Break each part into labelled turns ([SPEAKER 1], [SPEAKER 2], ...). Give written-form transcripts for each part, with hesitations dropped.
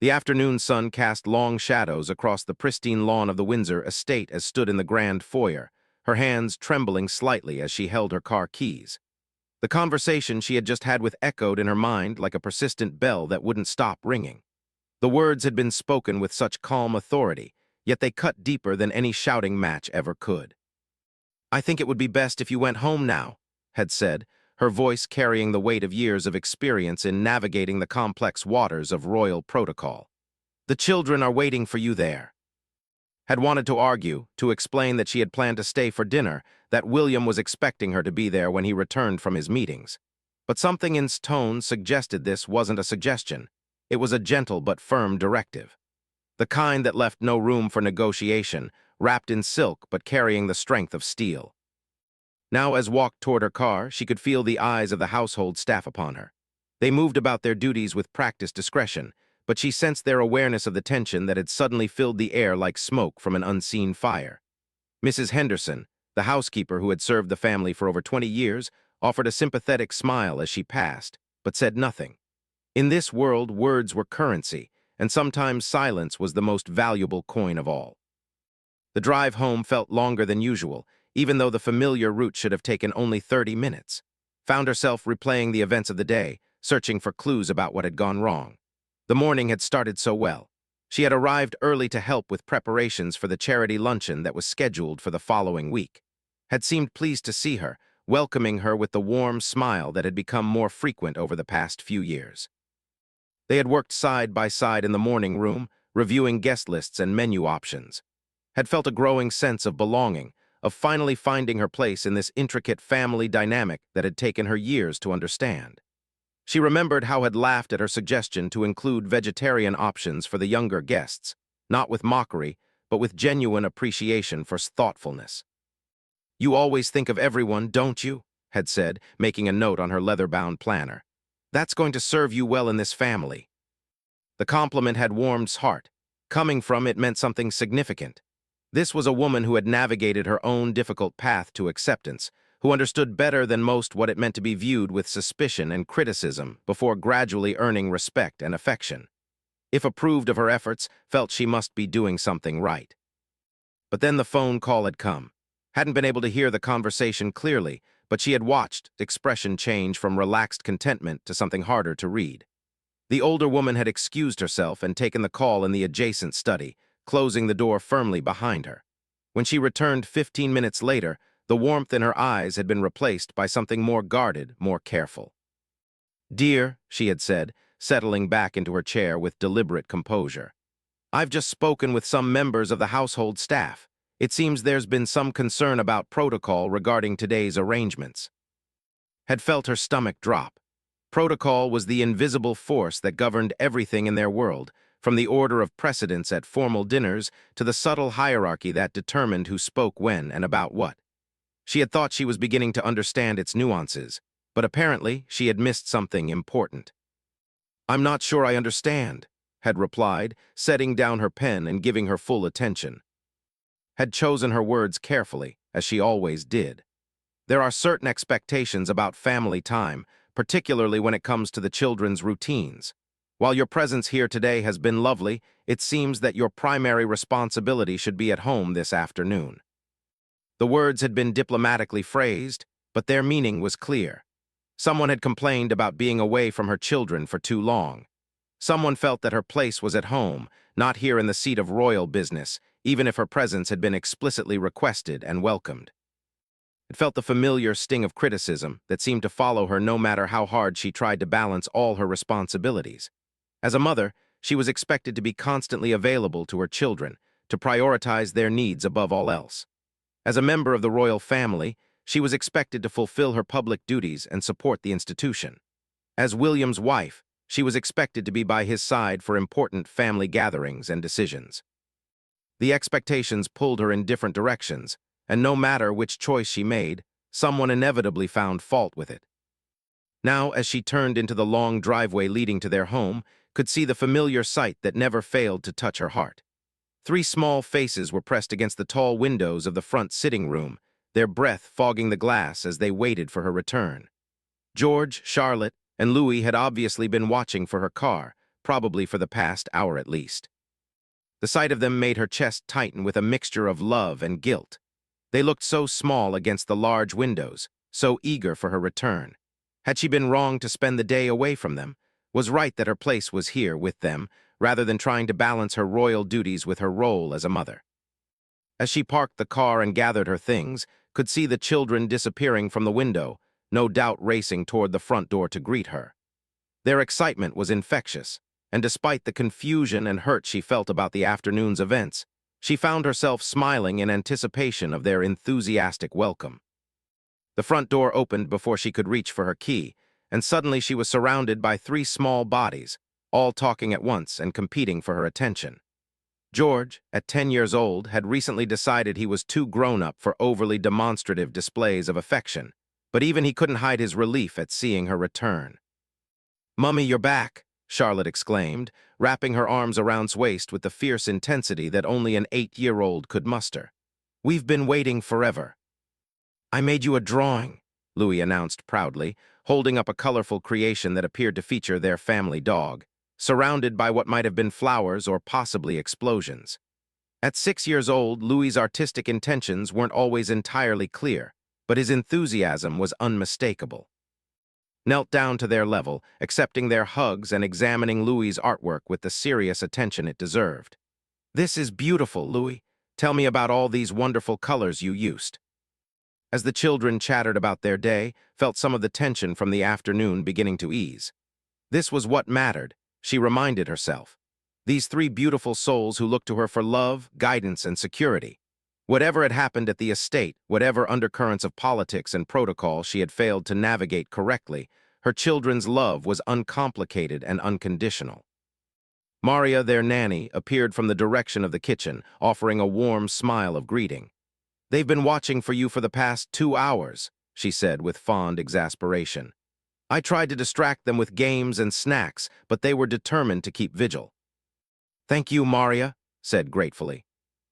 [SPEAKER 1] The afternoon sun cast long shadows across the pristine lawn of the Windsor estate as stood in the grand foyer, her hands trembling slightly as she held her car keys. The conversation she had just had with echoed in her mind like a persistent bell that wouldn't stop ringing. The words had been spoken with such calm authority, yet they cut deeper than any shouting match ever could. "I think it would be best if you went home now," had said, her voice carrying the weight of years of experience in navigating the complex waters of royal protocol. "The children are waiting for you there." Had wanted to argue, to explain that she had planned to stay for dinner, that William was expecting her to be there when he returned from his meetings. But something in his tone suggested this wasn't a suggestion. It was a gentle but firm directive. The kind that left no room for negotiation, wrapped in silk but carrying the strength of steel. Now, as walked toward her car, she could feel the eyes of the household staff upon her. They moved about their duties with practiced discretion, but she sensed their awareness of the tension that had suddenly filled the air like smoke from an unseen fire. Mrs. Henderson, the housekeeper who had served the family for over 20 years, offered a sympathetic smile as she passed, but said nothing. In this world, words were currency, and sometimes silence was the most valuable coin of all. The drive home felt longer than usual, even though the familiar route should have taken only 30 minutes. Found herself replaying the events of the day, searching for clues about what had gone wrong. The morning had started so well. She had arrived early to help with preparations for the charity luncheon that was scheduled for the following week. Had seemed pleased to see her, welcoming her with the warm smile that had become more frequent over the past few years. They had worked side by side in the morning room, reviewing guest lists and menu options. Had felt a growing sense of belonging, of finally finding her place in this intricate family dynamic that had taken her years to understand. She remembered how had laughed at her suggestion to include vegetarian options for the younger guests, not with mockery, but with genuine appreciation for thoughtfulness. "You always think of everyone, don't you?" had said, making a note on her leather-bound planner. "That's going to serve you well in this family." The compliment had warmed his heart. Coming from it meant something significant. This was a woman who had navigated her own difficult path to acceptance, who understood better than most what it meant to be viewed with suspicion and criticism before gradually earning respect and affection. If approved of her efforts, felt she must be doing something right. But then the phone call had come. Hadn't been able to hear the conversation clearly, but she had watched expression change from relaxed contentment to something harder to read. The older woman had excused herself and taken the call in the adjacent study, closing the door firmly behind her. When she returned 15 minutes later, the warmth in her eyes had been replaced by something more guarded, more careful. "Dear," she had said, settling back into her chair with deliberate composure, "I've just spoken with some members of the household staff. It seems there's been some concern about protocol regarding today's arrangements." Had felt her stomach drop. Protocol was the invisible force that governed everything in their world, from the order of precedence at formal dinners to the subtle hierarchy that determined who spoke when and about what. She had thought she was beginning to understand its nuances, but apparently she had missed something important. "I'm not sure I understand," had replied, setting down her pen and giving her full attention. Had chosen her words carefully, as she always did. There are certain expectations about family time, particularly when it comes to the children's routines. While your presence here today has been lovely, it seems that your primary responsibility should be at home this afternoon. The words had been diplomatically phrased, but their meaning was clear. Someone had complained about being away from her children for too long. Someone felt that her place was at home, not here in the seat of royal business, even if her presence had been explicitly requested and welcomed. It felt the familiar sting of criticism that seemed to follow her no matter how hard she tried to balance all her responsibilities. As a mother, she was expected to be constantly available to her children, to prioritize their needs above all else. As a member of the royal family, she was expected to fulfill her public duties and support the institution. As William's wife, she was expected to be by his side for important family gatherings and decisions. The expectations pulled her in different directions, and no matter which choice she made, someone inevitably found fault with it. Now, as she turned into the long driveway leading to their home, could see the familiar sight that never failed to touch her heart. 3 small faces were pressed against the tall windows of the front sitting room, their breath fogging the glass as they waited for her return. George, Charlotte, and Louis had obviously been watching for her car, probably for the past hour at least. The sight of them made her chest tighten with a mixture of love and guilt. They looked so small against the large windows, so eager for her return. Had she been wrong to spend the day away from them? Was right that her place was here with them, rather than trying to balance her royal duties with her role as a mother? As she parked the car and gathered her things, could see the children disappearing from the window, no doubt racing toward the front door to greet her. Their excitement was infectious, and despite the confusion and hurt she felt about the afternoon's events, she found herself smiling in anticipation of their enthusiastic welcome. The front door opened before she could reach for her key, and suddenly she was surrounded by three small bodies, all talking at once and competing for her attention. George, at 10 years old, had recently decided he was too grown-up for overly demonstrative displays of affection, but even he couldn't hide his relief at seeing her return. "Mummy, you're back," Charlotte exclaimed, wrapping her arms around his waist with the fierce intensity that only an 8-year-old could muster. "We've been waiting forever." "I made you a drawing," Louis announced proudly, holding up a colorful creation that appeared to feature their family dog, surrounded by what might have been flowers or possibly explosions. At 6 years old, Louis's artistic intentions weren't always entirely clear, but his enthusiasm was unmistakable. Knelt down to their level, accepting their hugs and examining Louis's artwork with the serious attention it deserved. "This is beautiful, Louis. Tell me about all these wonderful colors you used." As the children chattered about their day, felt some of the tension from the afternoon beginning to ease. This was what mattered, she reminded herself. These three beautiful souls who looked to her for love, guidance, and security. Whatever had happened at the estate, whatever undercurrents of politics and protocol she had failed to navigate correctly, her children's love was uncomplicated and unconditional. Maria, their nanny, appeared from the direction of the kitchen, offering a warm smile of greeting. "They've been watching for you for the past 2 hours," she said with fond exasperation. "I tried to distract them with games and snacks, but they were determined to keep vigil." "Thank you, Maria," said gratefully.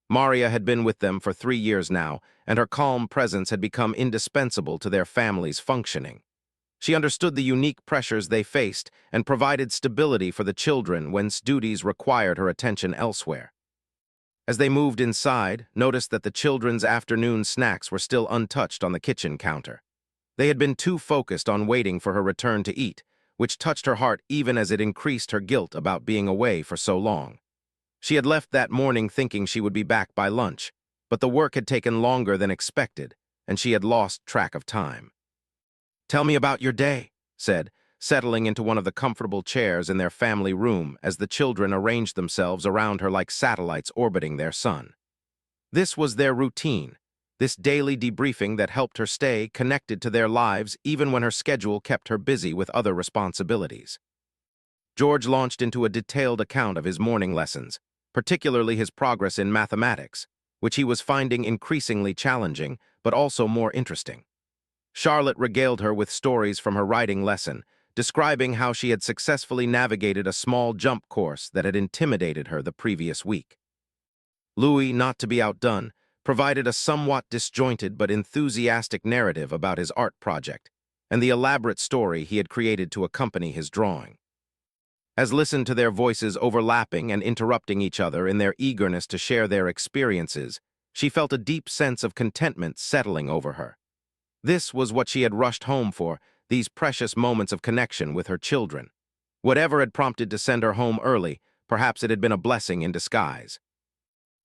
[SPEAKER 1] Maria had been with them for 3 years now, and her calm presence had become indispensable to their family's functioning. She understood the unique pressures they faced and provided stability for the children when duties required her attention elsewhere. As they moved inside, noticed that the children's afternoon snacks were still untouched on the kitchen counter. They had been too focused on waiting for her return to eat, which touched her heart even as it increased her guilt about being away for so long. She had left that morning thinking she would be back by lunch, but the work had taken longer than expected, and she had lost track of time. "Tell me about your day," said, settling into one of the comfortable chairs in their family room as the children arranged themselves around her like satellites orbiting their sun. This was their routine, this daily debriefing that helped her stay connected to their lives even when her schedule kept her busy with other responsibilities. George launched into a detailed account of his morning lessons, particularly his progress in mathematics, which he was finding increasingly challenging, but also more interesting. Charlotte regaled her with stories from her writing lesson, describing how she had successfully navigated a small jump course that had intimidated her the previous week. Louis, not to be outdone, provided a somewhat disjointed but enthusiastic narrative about his art project and the elaborate story he had created to accompany his drawing. As listened to their voices overlapping and interrupting each other in their eagerness to share their experiences, she felt a deep sense of contentment settling over her. This was what she had rushed home for, these precious moments of connection with her children. Whatever had prompted to send her home early, perhaps it had been a blessing in disguise.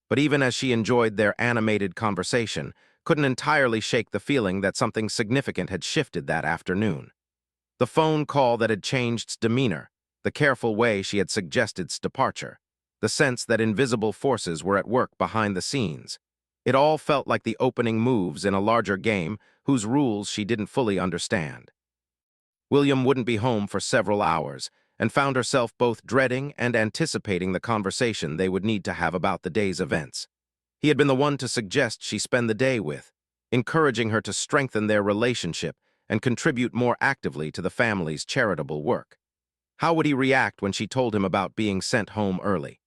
[SPEAKER 1] But even as she enjoyed their animated conversation, couldn't entirely shake the feeling that something significant had shifted that afternoon. The phone call that had changed its demeanor, the careful way she had suggested its departure, the sense that invisible forces were at work behind the scenes. It all felt like the opening moves in a larger game whose rules she didn't fully understand. William wouldn't be home for several hours, and found herself both dreading and anticipating the conversation they would need to have about the day's events. He had been the one to suggest she spend the day with, encouraging her to strengthen their relationship and contribute more actively to the family's charitable work. How would he react when she told him about being sent home early?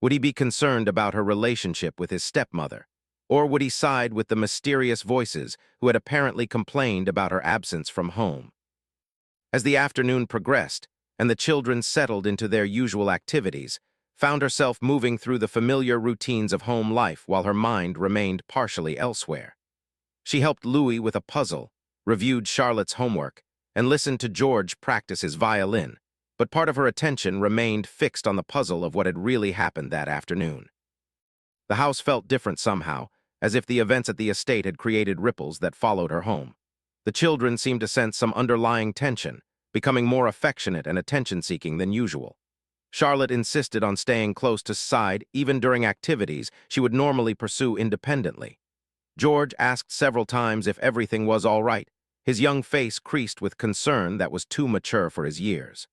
[SPEAKER 1] Would he be concerned about her relationship with his stepmother? Or would he side with the mysterious voices who had apparently complained about her absence from home? As the afternoon progressed, and the children settled into their usual activities, found herself moving through the familiar routines of home life while her mind remained partially elsewhere. She helped Louis with a puzzle, reviewed Charlotte's homework, and listened to George practice his violin, but part of her attention remained fixed on the puzzle of what had really happened that afternoon. The house felt different somehow, as if the events at the estate had created ripples that followed her home. The children seemed to sense some underlying tension, becoming more affectionate and attention-seeking than usual. Charlotte insisted on staying close to side even during activities she would normally pursue independently. George asked several times if everything was all right, his young face creased with concern that was too mature for his years.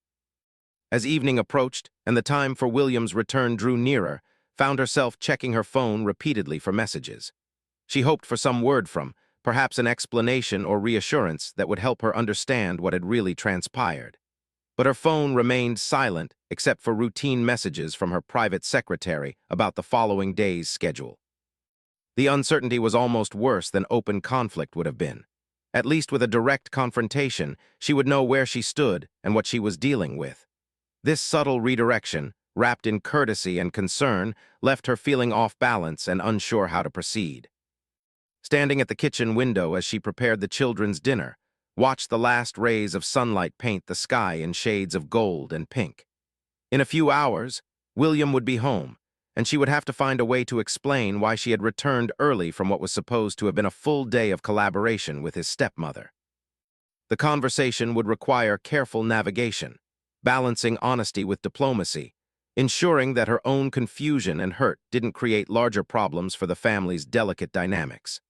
[SPEAKER 1] As evening approached and the time for William's return drew nearer, found herself checking her phone repeatedly for messages. She hoped for some word from, perhaps an explanation or reassurance that would help her understand what had really transpired. But her phone remained silent except for routine messages from her private secretary about the following day's schedule. The uncertainty was almost worse than open conflict would have been. At least with a direct confrontation, she would know where she stood and what she was dealing with. This subtle redirection, wrapped in courtesy and concern, left her feeling off balance and unsure how to proceed. Standing at the kitchen window as she prepared the children's dinner, watched the last rays of sunlight paint the sky in shades of gold and pink. In a few hours, William would be home, and she would have to find a way to explain why she had returned early from what was supposed to have been a full day of collaboration with his stepmother. The conversation would require careful navigation, balancing honesty with diplomacy, ensuring that her own confusion and hurt didn't create larger problems for the family's delicate dynamics.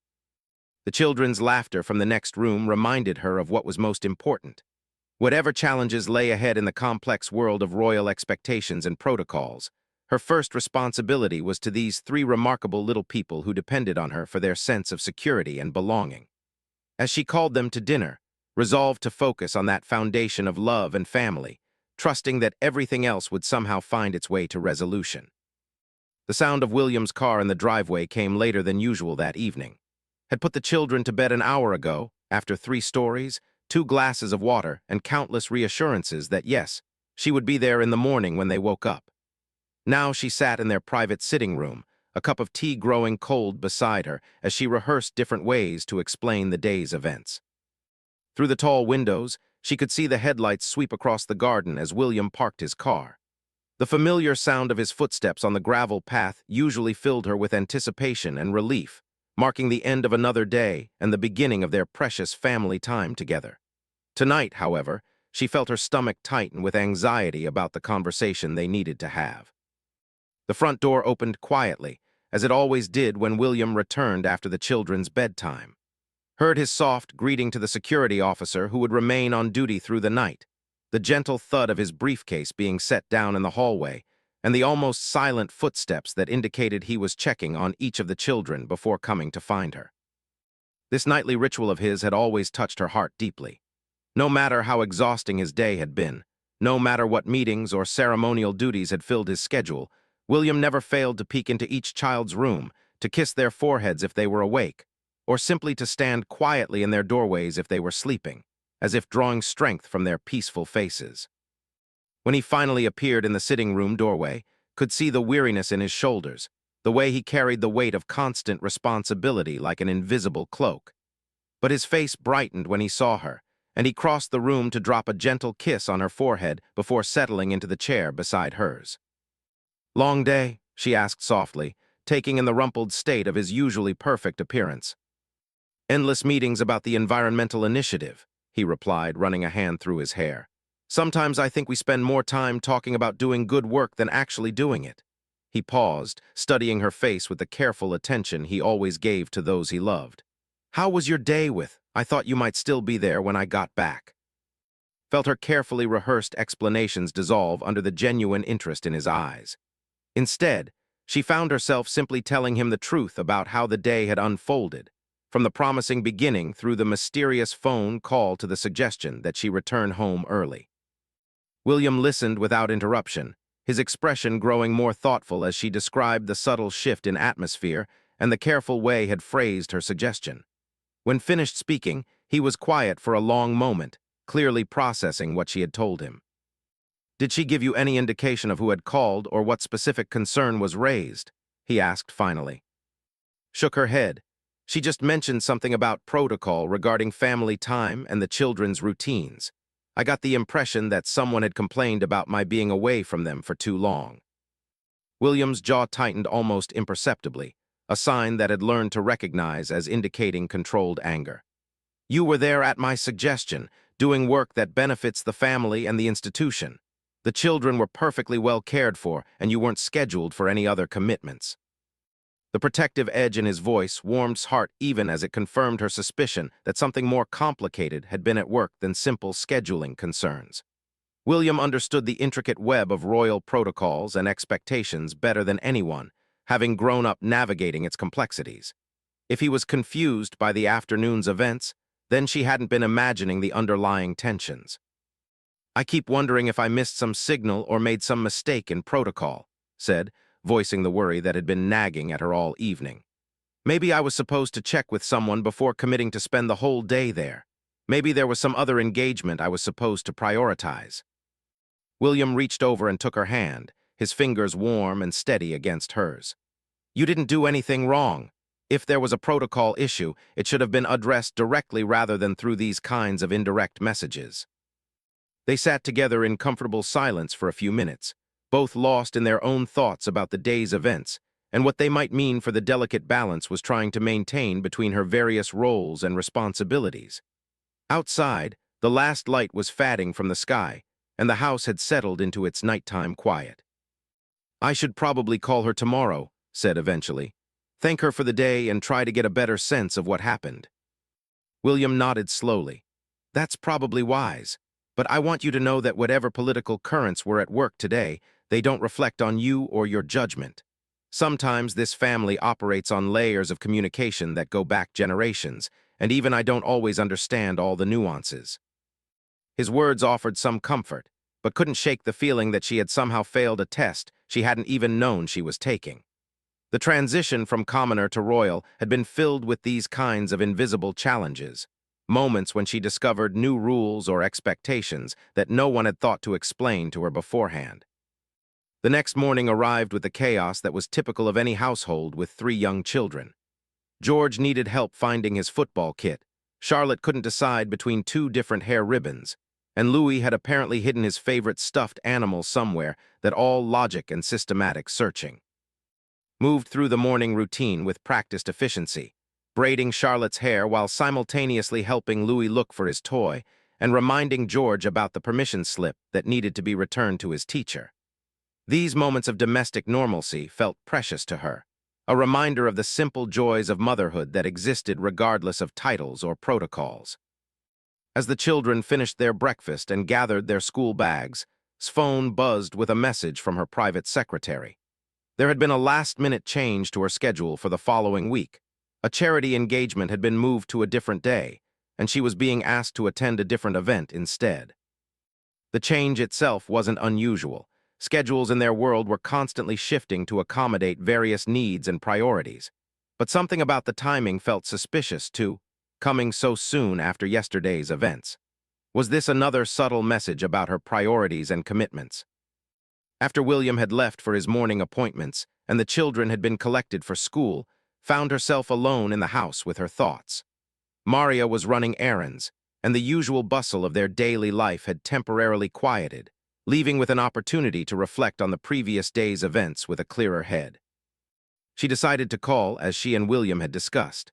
[SPEAKER 1] The children's laughter from the next room reminded her of what was most important. Whatever challenges lay ahead in the complex world of royal expectations and protocols, her first responsibility was to these three remarkable little people who depended on her for their sense of security and belonging. As she called them to dinner, resolved to focus on that foundation of love and family, trusting that everything else would somehow find its way to resolution. The sound of William's car in the driveway came later than usual that evening. Had put the children to bed an hour ago, after 3 stories, 2 glasses of water, and countless reassurances that yes, she would be there in the morning when they woke up. Now she sat in their private sitting room, a cup of tea growing cold beside her as she rehearsed different ways to explain the day's events. Through the tall windows, she could see the headlights sweep across the garden as William parked his car. The familiar sound of his footsteps on the gravel path usually filled her with anticipation and relief, marking the end of another day and the beginning of their precious family time together. Tonight, however, she felt her stomach tighten with anxiety about the conversation they needed to have. The front door opened quietly, as it always did when William returned after the children's bedtime. Heard his soft greeting to the security officer who would remain on duty through the night, the gentle thud of his briefcase being set down in the hallway, and the almost silent footsteps that indicated he was checking on each of the children before coming to find her. This nightly ritual of his had always touched her heart deeply. No matter how exhausting his day had been, no matter what meetings or ceremonial duties had filled his schedule, William never failed to peek into each child's room, to kiss their foreheads if they were awake, or simply to stand quietly in their doorways if they were sleeping, as if drawing strength from their peaceful faces. When he finally appeared in the sitting room doorway, could see the weariness in his shoulders, the way he carried the weight of constant responsibility like an invisible cloak. But his face brightened when he saw her, and he crossed the room to drop a gentle kiss on her forehead before settling into the chair beside hers. "Long day?" she asked softly, taking in the rumpled state of his usually perfect appearance. "Endless meetings about the environmental initiative," he replied, running a hand through his hair. "Sometimes I think we spend more time talking about doing good work than actually doing it." He paused, studying her face with the careful attention he always gave to those he loved. "How was your day with? I thought you might still be there when I got back." Felt her carefully rehearsed explanations dissolve under the genuine interest in his eyes. Instead, she found herself simply telling him the truth about how the day had unfolded, from the promising beginning through the mysterious phone call to the suggestion that she return home early. William listened without interruption, his expression growing more thoughtful as she described the subtle shift in atmosphere and the careful way had phrased her suggestion. When finished speaking, he was quiet for a long moment, clearly processing what she had told him. Did she give you any indication of who had called or what specific concern was raised? He asked finally. Shook her head. She just mentioned something about protocol regarding family time and the children's routines. I got the impression that someone had complained about my being away from them for too long. William's jaw tightened almost imperceptibly, a sign that had learned to recognize as indicating controlled anger. You were there at my suggestion, doing work that benefits the family and the institution. The children were perfectly well cared for, and you weren't scheduled for any other commitments. The protective edge in his voice warmed her heart even as it confirmed her suspicion that something more complicated had been at work than simple scheduling concerns. William understood the intricate web of royal protocols and expectations better than anyone, having grown up navigating its complexities. If he was confused by the afternoon's events, then she hadn't been imagining the underlying tensions. I keep wondering if I missed some signal or made some mistake in protocol, said, voicing the worry that had been nagging at her all evening. Maybe I was supposed to check with someone before committing to spend the whole day there. Maybe there was some other engagement I was supposed to prioritize. William reached over and took her hand, his fingers warm and steady against hers. You didn't do anything wrong. If there was a protocol issue, it should have been addressed directly rather than through these kinds of indirect messages. They sat together in comfortable silence for a few minutes, both lost in their own thoughts about the day's events and what they might mean for the delicate balance was trying to maintain between her various roles and responsibilities. Outside, the last light was fading from the sky, and the house had settled into its nighttime quiet. I should probably call her tomorrow, said eventually. Thank her for the day and try to get a better sense of what happened. William nodded slowly. That's probably wise, but I want you to know that whatever political currents were at work today, they don't reflect on you or your judgment. Sometimes this family operates on layers of communication that go back generations, and even I don't always understand all the nuances. His words offered some comfort, but couldn't shake the feeling that she had somehow failed a test she hadn't even known she was taking. The transition from commoner to royal had been filled with these kinds of invisible challenges, moments when she discovered new rules or expectations that no one had thought to explain to her beforehand. The next morning arrived with the chaos that was typical of any household with 3 young children. George needed help finding his football kit, Charlotte couldn't decide between 2 different hair ribbons, and Louis had apparently hidden his favorite stuffed animal somewhere that all logic and systematic searching. Moved through the morning routine with practiced efficiency, braiding Charlotte's hair while simultaneously helping Louis look for his toy and reminding George about the permission slip that needed to be returned to his teacher. These moments of domestic normalcy felt precious to her, a reminder of the simple joys of motherhood that existed regardless of titles or protocols. As the children finished their breakfast and gathered their school bags, S's phone buzzed with a message from her private secretary. There had been a last-minute change to her schedule for the following week. A charity engagement had been moved to a different day, and she was being asked to attend a different event instead. The change itself wasn't unusual. Schedules in their world were constantly shifting to accommodate various needs and priorities. But something about the timing felt suspicious, too, coming so soon after yesterday's events. Was this another subtle message about her priorities and commitments? After William had left for his morning appointments and the children had been collected for school, found herself alone in the house with her thoughts. Maria was running errands, and the usual bustle of their daily life had temporarily quieted, leaving with an opportunity to reflect on the previous day's events with a clearer head. She decided to call, as she and William had discussed.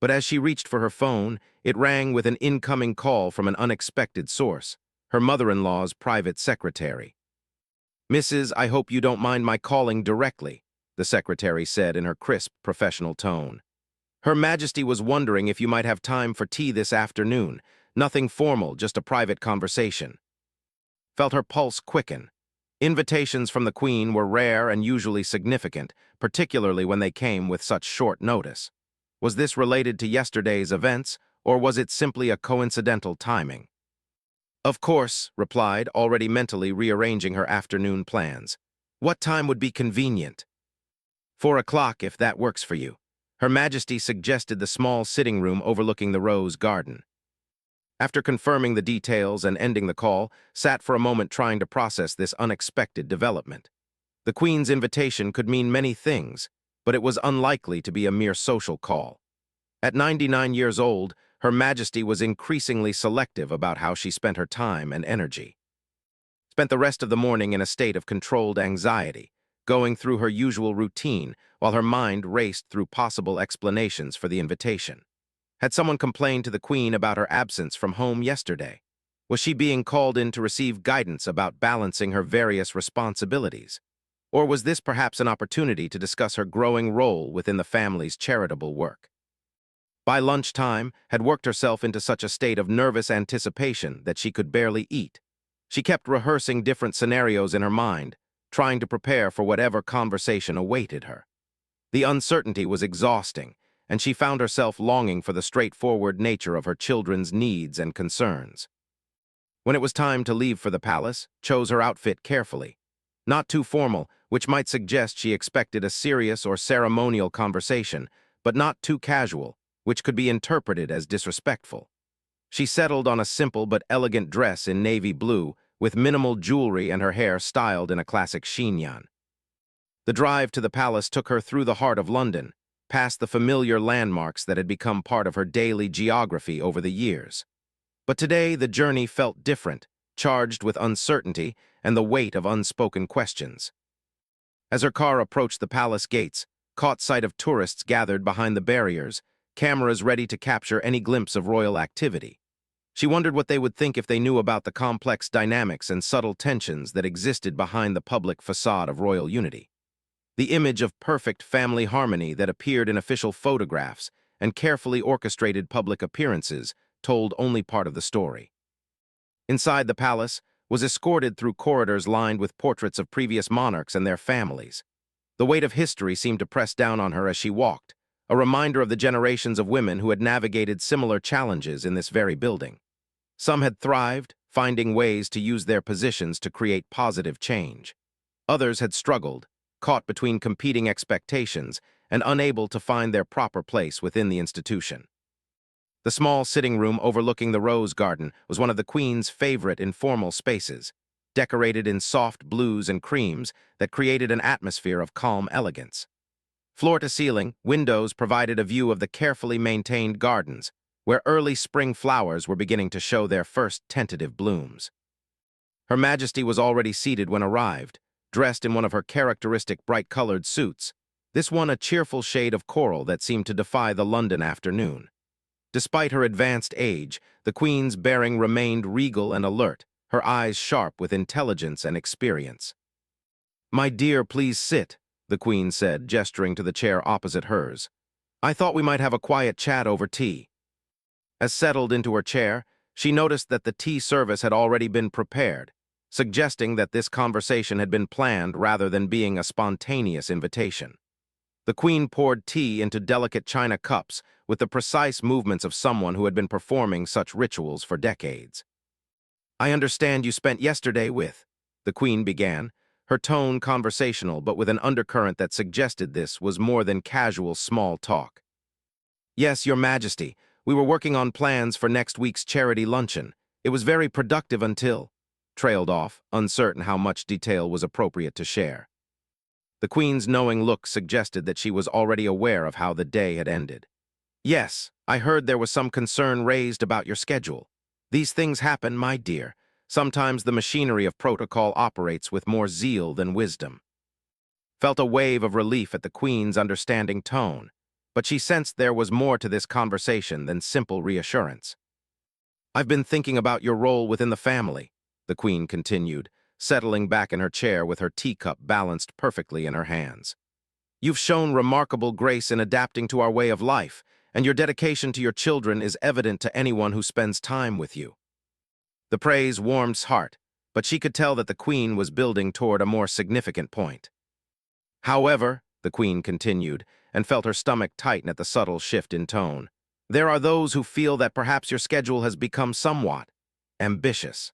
[SPEAKER 1] But as she reached for her phone, it rang with an incoming call from an unexpected source, her mother-in-law's private secretary. "Mrs., I hope you don't mind my calling directly," the secretary said in her crisp, professional tone. "Her Majesty was wondering if you might have time for tea this afternoon. Nothing formal, just a private conversation." Felt her pulse quicken. Invitations from the Queen were rare and usually significant, particularly when they came with such short notice. Was this related to yesterday's events, or was it simply a coincidental timing? "Of course," replied, already mentally rearranging her afternoon plans. "What time would be convenient?" 4 o'clock, if that works for you. Her Majesty suggested the small sitting room overlooking the rose garden. After confirming the details and ending the call, sat for a moment trying to process this unexpected development. The Queen's invitation could mean many things, but it was unlikely to be a mere social call. At 99 years old, Her Majesty was increasingly selective about how she spent her time and energy. Spent the rest of the morning in a state of controlled anxiety, going through her usual routine while her mind raced through possible explanations for the invitation. Had someone complained to the Queen about her absence from home yesterday? Was she being called in to receive guidance about balancing her various responsibilities? Or was this perhaps an opportunity to discuss her growing role within the family's charitable work? By lunchtime, had worked herself into such a state of nervous anticipation that she could barely eat. She kept rehearsing different scenarios in her mind, trying to prepare for whatever conversation awaited her. The uncertainty was exhausting, and she found herself longing for the straightforward nature of her children's needs and concerns. When it was time to leave for the palace, chose her outfit carefully. Not too formal, which might suggest she expected a serious or ceremonial conversation, but not too casual, which could be interpreted as disrespectful. She settled on a simple but elegant dress in navy blue, with minimal jewelry and her hair styled in a classic chignon. The drive to the palace took her through the heart of London, past the familiar landmarks that had become part of her daily geography over the years. But today the journey felt different, charged with uncertainty and the weight of unspoken questions. As her car approached the palace gates, caught sight of tourists gathered behind the barriers, cameras ready to capture any glimpse of royal activity. She wondered what they would think if they knew about the complex dynamics and subtle tensions that existed behind the public facade of royal unity. The image of perfect family harmony that appeared in official photographs and carefully orchestrated public appearances told only part of the story. Inside the palace, was escorted through corridors lined with portraits of previous monarchs and their families. The weight of history seemed to press down on her as she walked, a reminder of the generations of women who had navigated similar challenges in this very building. Some had thrived, finding ways to use their positions to create positive change. Others had struggled, caught between competing expectations and unable to find their proper place within the institution. The small sitting room overlooking the rose garden was one of the Queen's favorite informal spaces, decorated in soft blues and creams that created an atmosphere of calm elegance. Floor to ceiling, windows provided a view of the carefully maintained gardens, where early spring flowers were beginning to show their first tentative blooms. Her Majesty was already seated when arrived, dressed in one of her characteristic bright-colored suits, this one a cheerful shade of coral that seemed to defy the London afternoon. Despite her advanced age, the Queen's bearing remained regal and alert, her eyes sharp with intelligence and experience. "My dear, please sit," the Queen said, gesturing to the chair opposite hers. "I thought we might have a quiet chat over tea." As settled into her chair, she noticed that the tea service had already been prepared, suggesting that this conversation had been planned rather than being a spontaneous invitation. The Queen poured tea into delicate china cups with the precise movements of someone who had been performing such rituals for decades. "I understand you spent yesterday with," the Queen began, her tone conversational but with an undercurrent that suggested this was more than casual small talk. "Yes, Your Majesty, we were working on plans for next week's charity luncheon. It was very productive until," trailed off, uncertain how much detail was appropriate to share. The Queen's knowing look suggested that she was already aware of how the day had ended. "Yes, I heard there was some concern raised about your schedule. These things happen, my dear. Sometimes the machinery of protocol operates with more zeal than wisdom." Felt a wave of relief at the Queen's understanding tone, but she sensed there was more to this conversation than simple reassurance. "I've been thinking about your role within the family," the Queen continued, settling back in her chair with her teacup balanced perfectly in her hands. "You've shown remarkable grace in adapting to our way of life, and your dedication to your children is evident to anyone who spends time with you." The praise warmed his heart, but she could tell that the Queen was building toward a more significant point. "However," the Queen continued, and felt her stomach tighten at the subtle shift in tone, "there are those who feel that perhaps your schedule has become somewhat ambitious.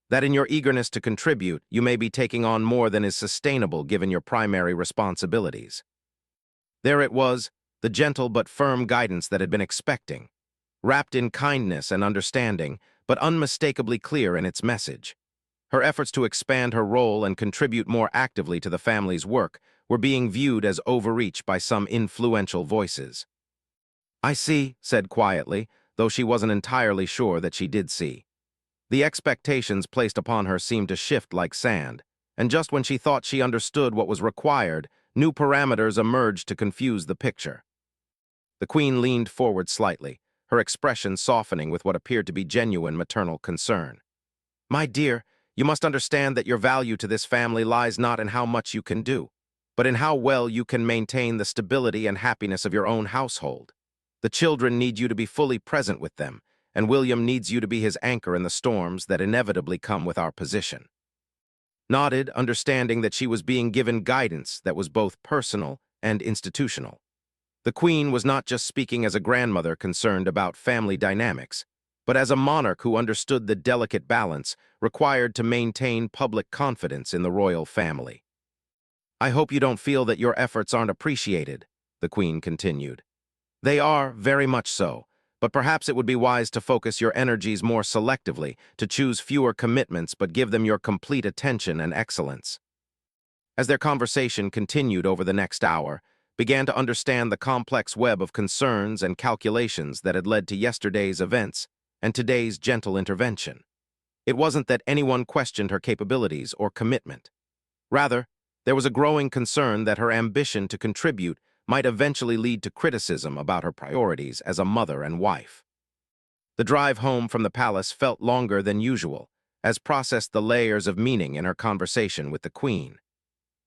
[SPEAKER 1] That in your eagerness to contribute, you may be taking on more than is sustainable given your primary responsibilities." There it was, the gentle but firm guidance that had been expecting. wrapped in kindness and understanding, but unmistakably clear in its message. Her efforts to expand her role and contribute more actively to the family's work were being viewed as overreach by some influential voices. "I see," said quietly, though she wasn't entirely sure that she did see. The expectations placed upon her seemed to shift like sand, and just when she thought she understood what was required, new parameters emerged to confuse the picture. The Queen leaned forward slightly, her expression softening with what appeared to be genuine maternal concern. "My dear, you must understand that your value to this family lies not in how much you can do, but in how well you can maintain the stability and happiness of your own household. The children need you to be fully present with them, and William needs you to be his anchor in the storms that inevitably come with our position." Nodded, understanding that she was being given guidance that was both personal and institutional. The Queen was not just speaking as a grandmother concerned about family dynamics, but as a monarch who understood the delicate balance required to maintain public confidence in the royal family. "I hope you don't feel that your efforts aren't appreciated," the Queen continued. "They are, very much so, but perhaps it would be wise to focus your energies more selectively, to choose fewer commitments but give them your complete attention and excellence." As their conversation continued over the next hour, began to understand the complex web of concerns and calculations that had led to yesterday's events and today's gentle intervention. It wasn't that anyone questioned her capabilities or commitment. Rather, there was a growing concern that her ambition to contribute might eventually lead to criticism about her priorities as a mother and wife. The drive home from the palace felt longer than usual, as processed the layers of meaning in her conversation with the Queen.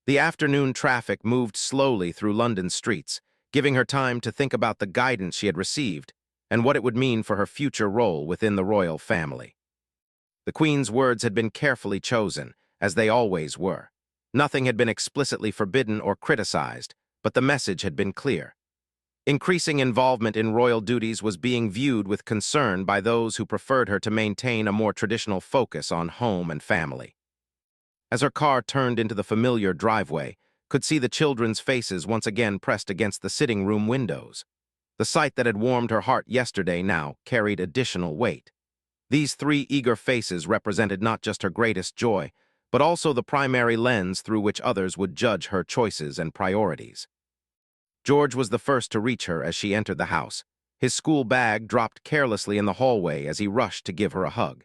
[SPEAKER 1] The afternoon traffic moved slowly through London's streets, giving her time to think about the guidance she had received and what it would mean for her future role within the royal family. The Queen's words had been carefully chosen, as they always were. Nothing had been explicitly forbidden or criticized, but the message had been clear. Increasing involvement in royal duties was being viewed with concern by those who preferred her to maintain a more traditional focus on home and family. As her car turned into the familiar driveway, could see the children's faces once again pressed against the sitting room windows. The sight that had warmed her heart yesterday now carried additional weight. These three eager faces represented not just her greatest joy, but also the primary lens through which others would judge her choices and priorities. George was the first to reach her as she entered the house. His school bag dropped carelessly in the hallway as he rushed to give her a hug.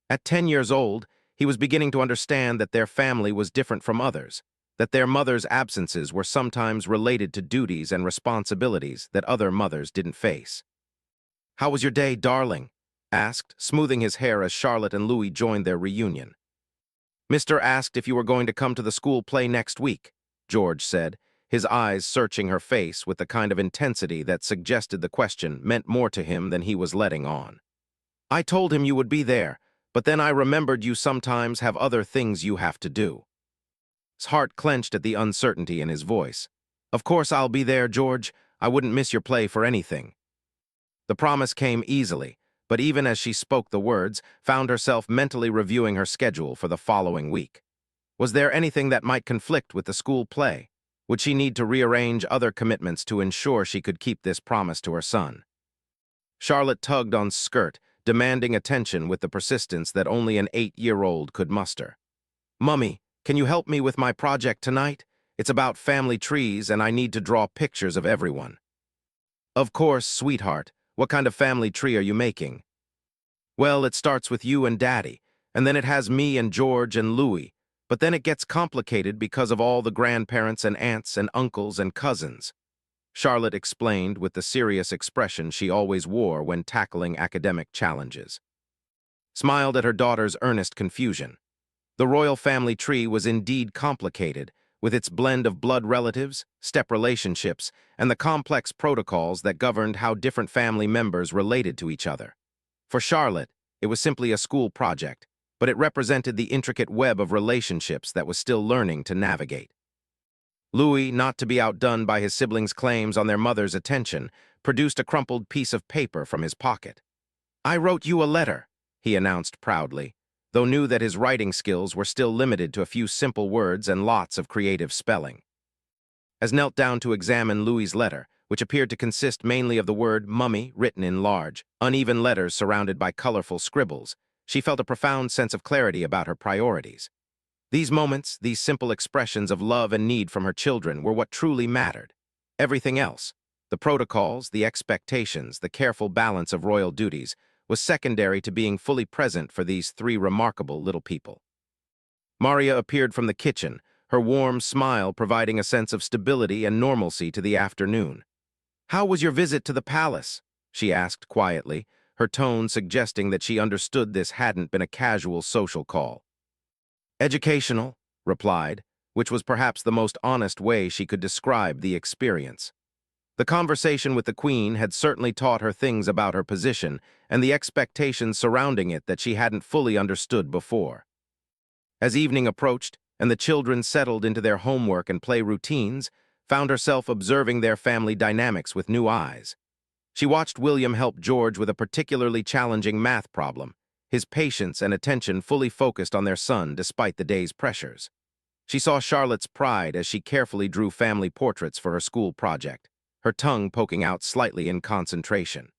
[SPEAKER 1] At 10 years old, he was beginning to understand that their family was different from others, that their mother's absences were sometimes related to duties and responsibilities that other mothers didn't face. "How was your day, darling?" asked, smoothing his hair as Charlotte and Louis joined their reunion. "Mr. asked if you were going to come to the school play next week," George said, his eyes searching her face with the kind of intensity that suggested the question meant more to him than he was letting on. "I told him you would be there, but then I remembered you sometimes have other things you have to do." His heart clenched at the uncertainty in his voice. "Of course I'll be there, George. I wouldn't miss your play for anything." The promise came easily, but even as she spoke the words, found herself mentally reviewing her schedule for the following week. Was there anything that might conflict with the school play? Would she need to rearrange other commitments to ensure she could keep this promise to her son? Charlotte tugged on skirt, demanding attention with the persistence that only an 8-year-old could muster. "Mummy, can you help me with my project tonight? It's about family trees and I need to draw pictures of everyone." "Of course, sweetheart. What kind of family tree are you making?" "Well, it starts with you and Daddy, and then it has me and George and Louis, but then it gets complicated because of all the grandparents and aunts and uncles and cousins," Charlotte explained with the serious expression she always wore when tackling academic challenges. Smiled at her daughter's earnest confusion. The royal family tree was indeed complicated, with its blend of blood relatives, step relationships, and the complex protocols that governed how different family members related to each other. For Charlotte, it was simply a school project, but it represented the intricate web of relationships that was still learning to navigate. Louis, not to be outdone by his siblings' claims on their mother's attention, produced a crumpled piece of paper from his pocket. "I wrote you a letter," he announced proudly, though knew that his writing skills were still limited to a few simple words and lots of creative spelling. As knelt down to examine Louis's letter, which which appeared to consist mainly of the word mummy written in large, uneven letters surrounded by colorful scribbles, she felt a profound sense of clarity about her priorities. These moments, these simple expressions of love and need from her children were what truly mattered. Everything else, the protocols, the expectations, the careful balance of royal duties, was secondary to being fully present for these three remarkable little people. Maria appeared from the kitchen, her warm smile providing a sense of stability and normalcy to the afternoon. "How was your visit to the palace?" she asked quietly, her tone suggesting that she understood this hadn't been a casual social call. "Educational," replied, which was perhaps the most honest way she could describe the experience. The conversation with the Queen had certainly taught her things about her position and the expectations surrounding it that she hadn't fully understood before. As evening approached and the children settled into their homework and play routines, found herself observing their family dynamics with new eyes. She watched William help George with a particularly challenging math problem, his patience and attention fully focused on their son despite the day's pressures. She saw Charlotte's pride as she carefully drew family portraits for her school project, her tongue poking out slightly in concentration.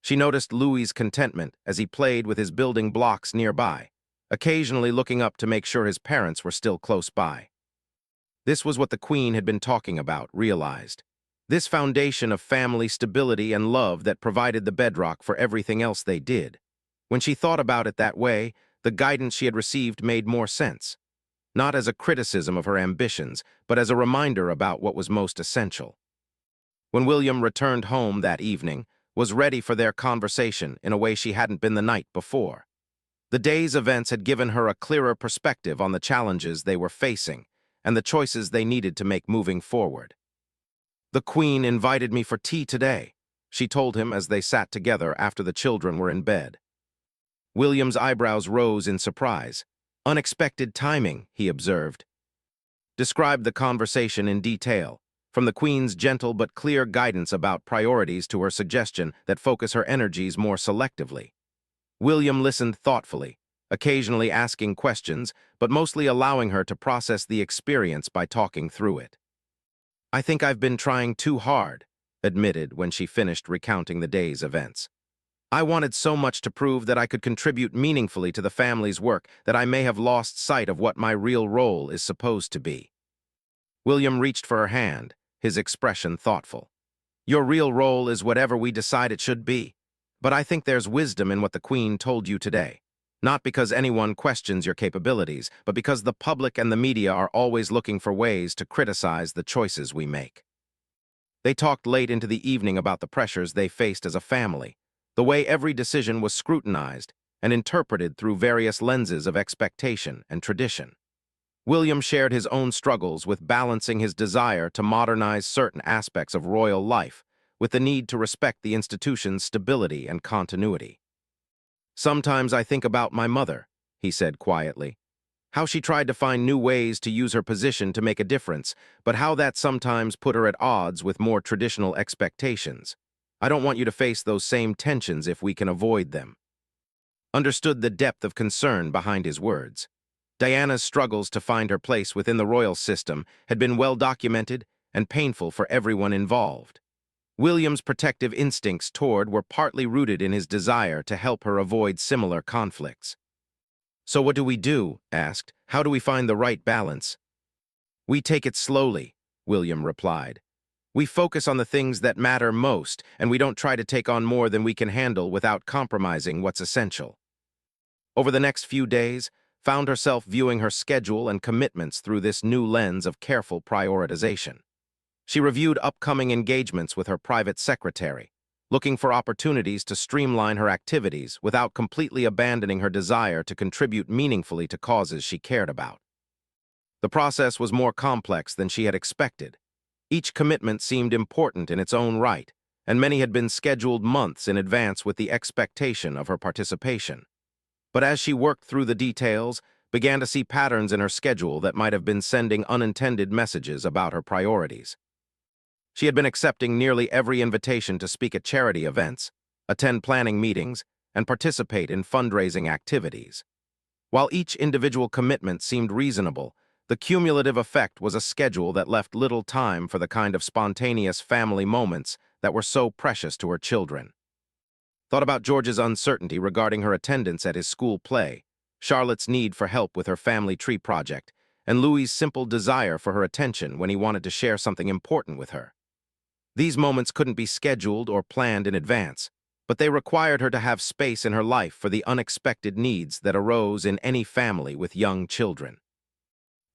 [SPEAKER 1] She noticed Louis's contentment as he played with his building blocks nearby, occasionally looking up to make sure his parents were still close by. This was what the Queen had been talking about, realized. This foundation of family stability and love that provided the bedrock for everything else they did. When she thought about it that way, the guidance she had received made more sense. Not as a criticism of her ambitions, but as a reminder about what was most essential. When William returned home that evening, was ready for their conversation in a way she hadn't been the night before. The day's events had given her a clearer perspective on the challenges they were facing and the choices they needed to make moving forward. "The Queen invited me for tea today," she told him as they sat together after the children were in bed. William's eyebrows rose in surprise. "Unexpected timing," he observed. Described the conversation in detail, from the Queen's gentle but clear guidance about priorities to her suggestion that focus her energies more selectively. William listened thoughtfully, occasionally asking questions, but mostly allowing her to process the experience by talking through it. "I think I've been trying too hard," admitted when she finished recounting the day's events. "I wanted so much to prove that I could contribute meaningfully to the family's work that I may have lost sight of what my real role is supposed to be." William reached for her hand, his expression thoughtful. "Your real role is whatever we decide it should be. But I think there's wisdom in what the Queen told you today. Not because anyone questions your capabilities, but because the public and the media are always looking for ways to criticize the choices we make." They talked late into the evening about the pressures they faced as a family, the way every decision was scrutinized and interpreted through various lenses of expectation and tradition. William shared his own struggles with balancing his desire to modernize certain aspects of royal life with the need to respect the institution's stability and continuity. "Sometimes I think about my mother," he said quietly. "How she tried to find new ways to use her position to make a difference, but how that sometimes put her at odds with more traditional expectations. I don't want you to face those same tensions if we can avoid them." Understood the depth of concern behind his words. Diana's struggles to find her place within the royal system had been well documented and painful for everyone involved. William's protective instincts toward were partly rooted in his desire to help her avoid similar conflicts. "So what do we do?" asked. "How do we find the right balance?" "We take it slowly," William replied. "We focus on the things that matter most, and we don't try to take on more than we can handle without compromising what's essential." Over the next few days, found herself viewing her schedule and commitments through this new lens of careful prioritization. She reviewed upcoming engagements with her private secretary, looking for opportunities to streamline her activities without completely abandoning her desire to contribute meaningfully to causes she cared about. The process was more complex than she had expected. Each commitment seemed important in its own right, and many had been scheduled months in advance with the expectation of her participation. But as she worked through the details, began to see patterns in her schedule that might have been sending unintended messages about her priorities. She had been accepting nearly every invitation to speak at charity events, attend planning meetings, and participate in fundraising activities. While each individual commitment seemed reasonable, The cumulative effect was a schedule that left little time for the kind of spontaneous family moments that were so precious to her children. Thought about George's uncertainty regarding her attendance at his school play, Charlotte's need for help with her family tree project, and Louis's simple desire for her attention when he wanted to share something important with her. These moments couldn't be scheduled or planned in advance, but they required her to have space in her life for the unexpected needs that arose in any family with young children.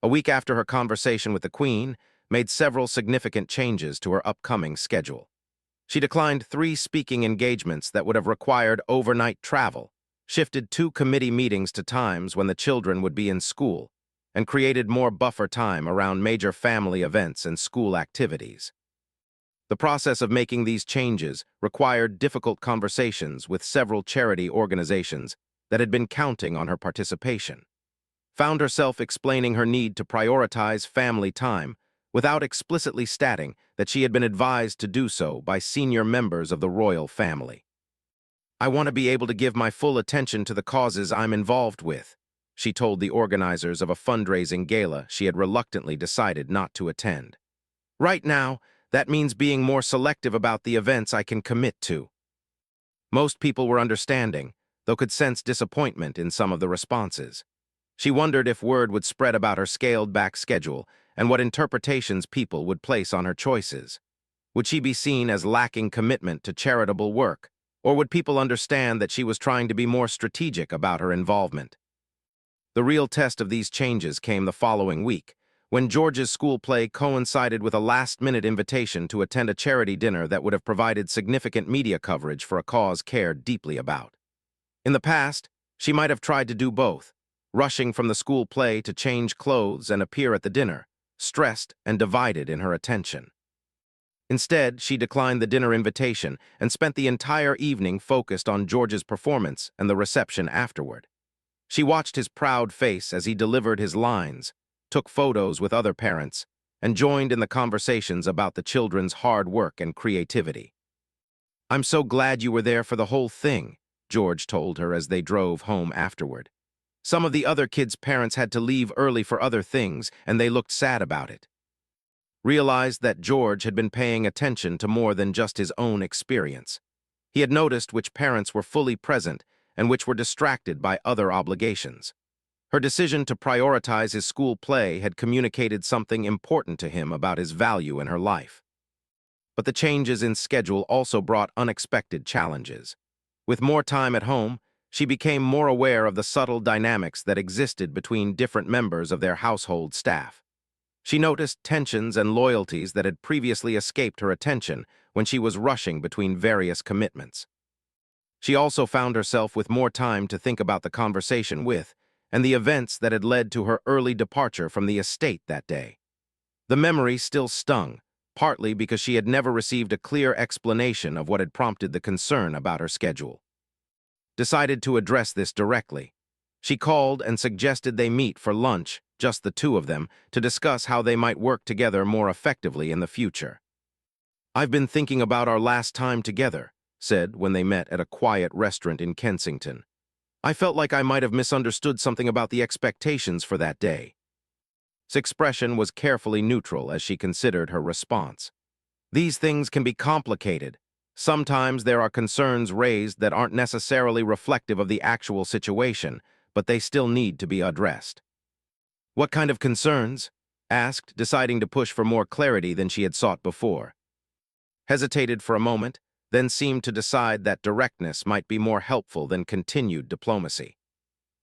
[SPEAKER 1] A week after her conversation with the Queen made several significant changes to her upcoming schedule. She declined 3 speaking engagements that would have required overnight travel, shifted 2 committee meetings to times when the children would be in school, and created more buffer time around major family events and school activities. The process of making these changes required difficult conversations with several charity organizations that had been counting on her participation. Found herself explaining her need to prioritize family time without explicitly stating that she had been advised to do so by senior members of the royal family. "I want to be able to give my full attention to the causes I'm involved with," she told the organizers of a fundraising gala she had reluctantly decided not to attend. "Right now, that means being more selective about the events I can commit to." Most people were understanding, though could sense disappointment in some of the responses. She wondered if word would spread about her scaled-back schedule and what interpretations people would place on her choices. Would she be seen as lacking commitment to charitable work, or would people understand that she was trying to be more strategic about her involvement? The real test of these changes came the following week, when George's school play coincided with a last-minute invitation to attend a charity dinner that would have provided significant media coverage for a cause cared deeply about. In the past, she might have tried to do both, rushing from the school play to change clothes and appear at the dinner, stressed and divided in her attention. Instead, she declined the dinner invitation and spent the entire evening focused on George's performance and the reception afterward. She watched his proud face as he delivered his lines, took photos with other parents, and joined in the conversations about the children's hard work and creativity. "I'm so glad you were there for the whole thing," George told her as they drove home afterward. "Some of the other kids' parents had to leave early for other things, and they looked sad about it." Realized that George had been paying attention to more than just his own experience. He had noticed which parents were fully present and which were distracted by other obligations. Her decision to prioritize his school play had communicated something important to him about his value in her life. But the changes in schedule also brought unexpected challenges. With more time at home, she became more aware of the subtle dynamics that existed between different members of their household staff. She noticed tensions and loyalties that had previously escaped her attention when she was rushing between various commitments. She also found herself with more time to think about the conversation with and the events that had led to her early departure from the estate that day. The memory still stung, partly because she had never received a clear explanation of what had prompted the concern about her schedule. Decided to address this directly. She called and suggested they meet for lunch, just the 2 of them, to discuss how they might work together more effectively in the future. "I've been thinking about our last time together," said when they met at a quiet restaurant in Kensington. "I felt like I might have misunderstood something about the expectations for that day." His expression was carefully neutral as she considered her response. "These things can be complicated. Sometimes there are concerns raised that aren't necessarily reflective of the actual situation, but they still need to be addressed." "What kind of concerns?" asked, deciding to push for more clarity than she had sought before. Hesitated for a moment, then seemed to decide that directness might be more helpful than continued diplomacy.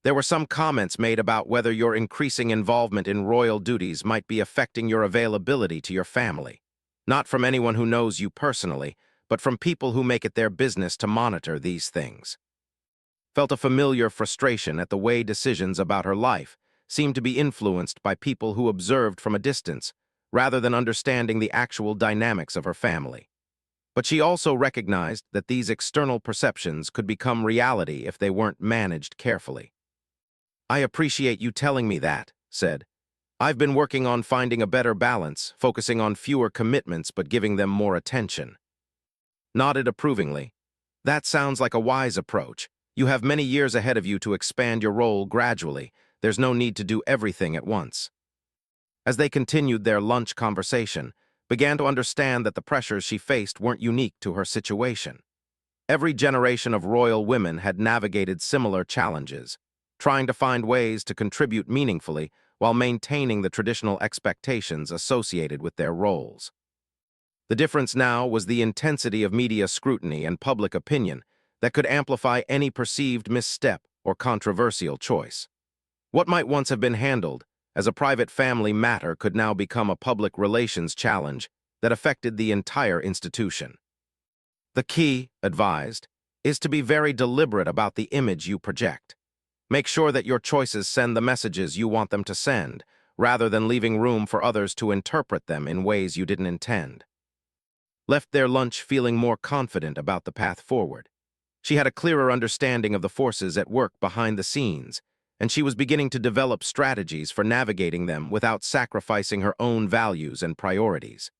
[SPEAKER 1] "There were some comments made about whether your increasing involvement in royal duties might be affecting your availability to your family. Not from anyone who knows you personally, but from people who make it their business to monitor these things." Felt a familiar frustration at the way decisions about her life seemed to be influenced by people who observed from a distance, rather than understanding the actual dynamics of her family. But she also recognized that these external perceptions could become reality if they weren't managed carefully. "I appreciate you telling me that," said. "I've been working on finding a better balance, focusing on fewer commitments but giving them more attention." Nodded approvingly. "That sounds like a wise approach. You have many years ahead of you to expand your role gradually. There's no need to do everything at once." As they continued their lunch conversation, began to understand that the pressures she faced weren't unique to her situation. Every generation of royal women had navigated similar challenges, trying to find ways to contribute meaningfully while maintaining the traditional expectations associated with their roles. The difference now was the intensity of media scrutiny and public opinion that could amplify any perceived misstep or controversial choice. What might once have been handled as a private family matter could now become a public relations challenge that affected the entire institution. The key, advised, is to be very deliberate about the image you project. Make sure that your choices send the messages you want them to send, rather than leaving room for others to interpret them in ways you didn't intend. Left their lunch feeling more confident about the path forward. She had a clearer understanding of the forces at work behind the scenes, and she was beginning to develop strategies for navigating them without sacrificing her own values and priorities.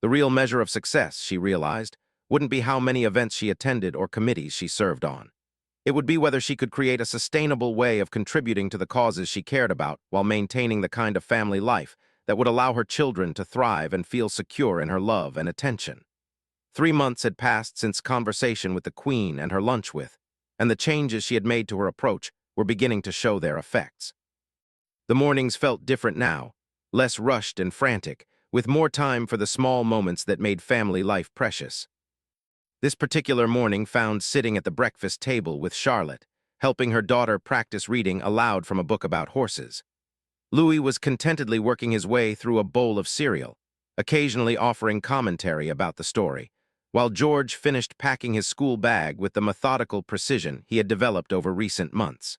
[SPEAKER 1] The real measure of success, she realized, wouldn't be how many events she attended or committees she served on. It would be whether she could create a sustainable way of contributing to the causes she cared about while maintaining the kind of family life that would allow her children to thrive and feel secure in her love and attention. 3 months had passed since conversation with the Queen and her lunch with, and the changes she had made to her approach were beginning to show their effects. The mornings felt different now, less rushed and frantic, with more time for the small moments that made family life precious. This particular morning found sitting at the breakfast table with Charlotte, helping her daughter practice reading aloud from a book about horses. Louis was contentedly working his way through a bowl of cereal, occasionally offering commentary about the story, while George finished packing his school bag with the methodical precision he had developed over recent months.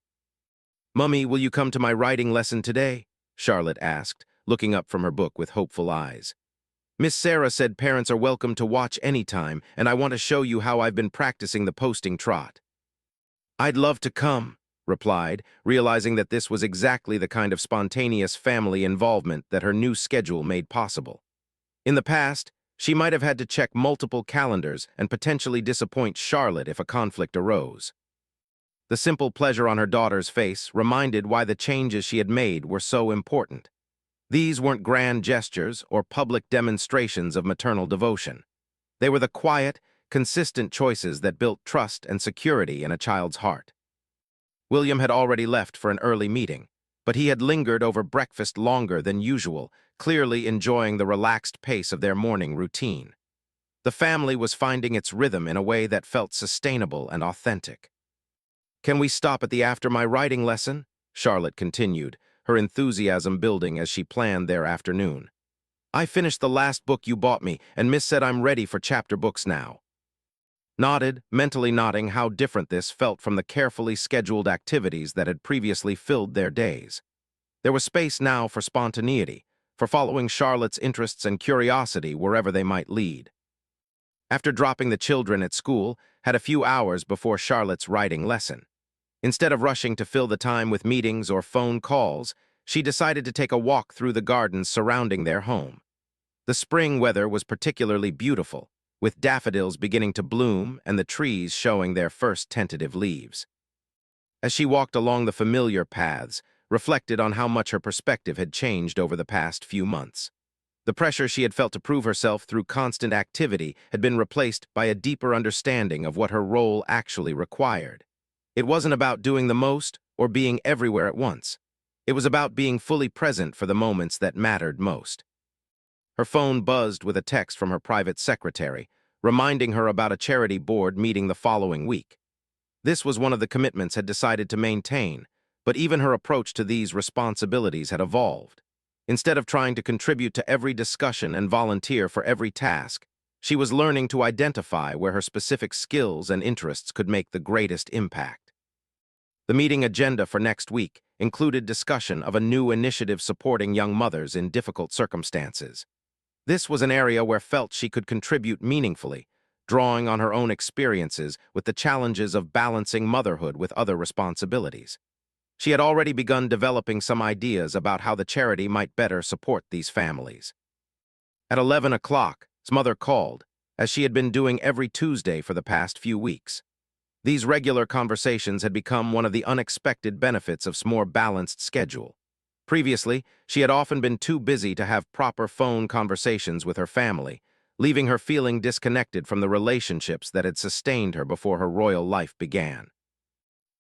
[SPEAKER 1] "Mummy, will you come to my writing lesson today?" Charlotte asked, looking up from her book with hopeful eyes. "Miss Sarah said parents are welcome to watch anytime, and I want to show you how I've been practicing the posting trot." "I'd love to come," replied, realizing that this was exactly the kind of spontaneous family involvement that her new schedule made possible. In the past, she might have had to check multiple calendars and potentially disappoint Charlotte if a conflict arose. The simple pleasure on her daughter's face reminded why the changes she had made were so important. These weren't grand gestures or public demonstrations of maternal devotion. They were the quiet, consistent choices that built trust and security in a child's heart. William had already left for an early meeting, but he had lingered over breakfast longer than usual, clearly enjoying the relaxed pace of their morning routine. The family was finding its rhythm in a way that felt sustainable and authentic. "Can we stop at the after my writing lesson?" Charlotte continued, her enthusiasm building as she planned their afternoon. "I finished the last book you bought me, and Miss said I'm ready for chapter books now." Nodded, mentally noting how different this felt from the carefully scheduled activities that had previously filled their days. There was space now for spontaneity, for following Charlotte's interests and curiosity wherever they might lead. After dropping the children at school, had a few hours before Charlotte's writing lesson. Instead of rushing to fill the time with meetings or phone calls, she decided to take a walk through the gardens surrounding their home. The spring weather was particularly beautiful, with daffodils beginning to bloom and the trees showing their first tentative leaves. As she walked along the familiar paths, reflected on how much her perspective had changed over the past few months. The pressure she had felt to prove herself through constant activity had been replaced by a deeper understanding of what her role actually required. It wasn't about doing the most or being everywhere at once. It was about being fully present for the moments that mattered most. Her phone buzzed with a text from her private secretary, reminding her about a charity board meeting the following week. This was one of the commitments had decided to maintain, but even her approach to these responsibilities had evolved. Instead of trying to contribute to every discussion and volunteer for every task, she was learning to identify where her specific skills and interests could make the greatest impact. The meeting agenda for next week included discussion of a new initiative supporting young mothers in difficult circumstances. This was an area where felt she could contribute meaningfully, drawing on her own experiences with the challenges of balancing motherhood with other responsibilities. She had already begun developing some ideas about how the charity might better support these families. At 11 o'clock, his mother called, as she had been doing every Tuesday for the past few weeks. These regular conversations had become one of the unexpected benefits of a more balanced schedule. Previously, she had often been too busy to have proper phone conversations with her family, leaving her feeling disconnected from the relationships that had sustained her before her royal life began.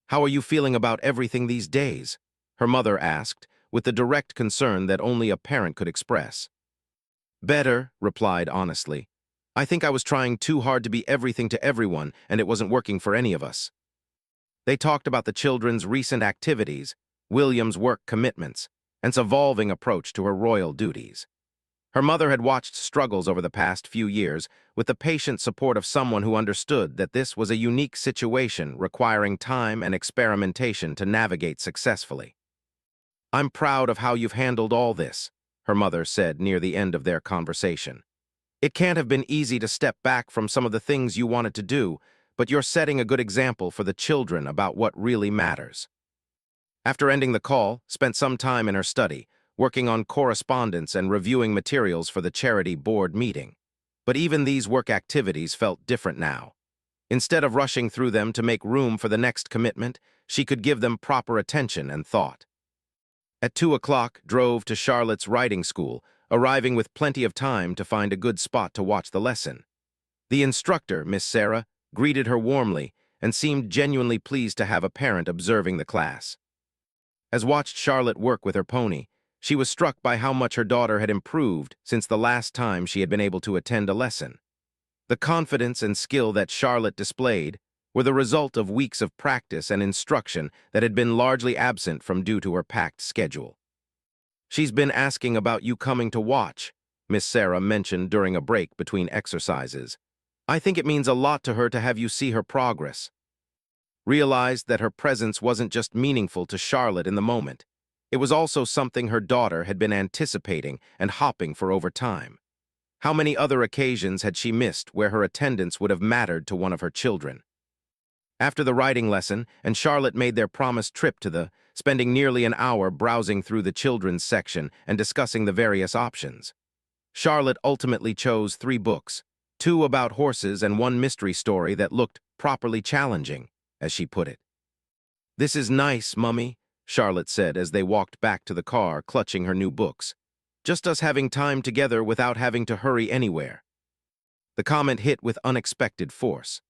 [SPEAKER 1] "How are you feeling about everything these days?" her mother asked, with the direct concern that only a parent could express. "Better," replied honestly. "I think I was trying too hard to be everything to everyone, and it wasn't working for any of us." They talked about the children's recent activities, William's work commitments, and its evolving approach to her royal duties. Her mother had watched struggles over the past few years with the patient support of someone who understood that this was a unique situation requiring time and experimentation to navigate successfully. "I'm proud of how you've handled all this," her mother said near the end of their conversation. "It can't have been easy to step back from some of the things you wanted to do, but you're setting a good example for the children about what really matters." After ending the call, spent some time in her study, working on correspondence and reviewing materials for the charity board meeting. But even these work activities felt different now. Instead of rushing through them to make room for the next commitment, she could give them proper attention and thought. At 2 o'clock, drove to Charlotte's writing school, arriving with plenty of time to find a good spot to watch the lesson. The instructor, Miss Sarah, greeted her warmly and seemed genuinely pleased to have a parent observing the class. As watched Charlotte work with her pony, she was struck by how much her daughter had improved since the last time she had been able to attend a lesson. The confidence and skill that Charlotte displayed were the result of weeks of practice and instruction that had been largely absent from due to her packed schedule. "She's been asking about you coming to watch," Miss Sarah mentioned during a break between exercises. "I think it means a lot to her to have you see her progress." Realized that her presence wasn't just meaningful to Charlotte in the moment. It was also something her daughter had been anticipating and hopping for over time. How many other occasions had she missed where her attendance would have mattered to one of her children? After the writing lesson, and Charlotte made their promised trip to spending nearly an hour browsing through the children's section and discussing the various options. Charlotte ultimately chose 3 books, 2 about horses and 1 mystery story that looked properly challenging, as she put it. "This is nice, Mummy," Charlotte said as they walked back to the car, clutching her new books. "Just us having time together without having to hurry anywhere." The comment hit with unexpected force.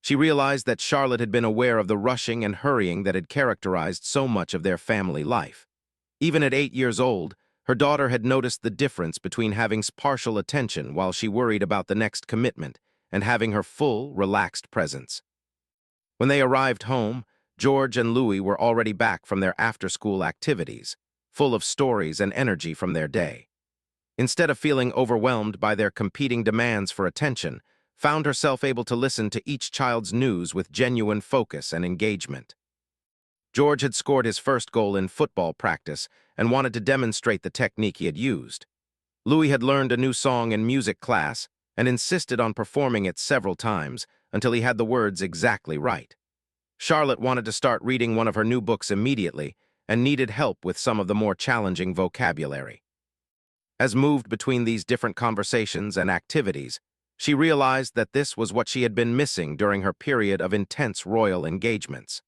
[SPEAKER 1] She realized that Charlotte had been aware of the rushing and hurrying that had characterized so much of their family life. Even at 8 years old, her daughter had noticed the difference between having partial attention while she worried about the next commitment and having her full, relaxed presence. When they arrived home, George and Louis were already back from their after-school activities, full of stories and energy from their day. Instead of feeling overwhelmed by their competing demands for attention, found herself able to listen to each child's news with genuine focus and engagement. George had scored his first goal in football practice and wanted to demonstrate the technique he had used. Louis had learned a new song in music class and insisted on performing it several times until he had the words exactly right. Charlotte wanted to start reading one of her new books immediately and needed help with some of the more challenging vocabulary. As moved between these different conversations and activities, she realized that this was what she had been missing during her period of intense royal engagements.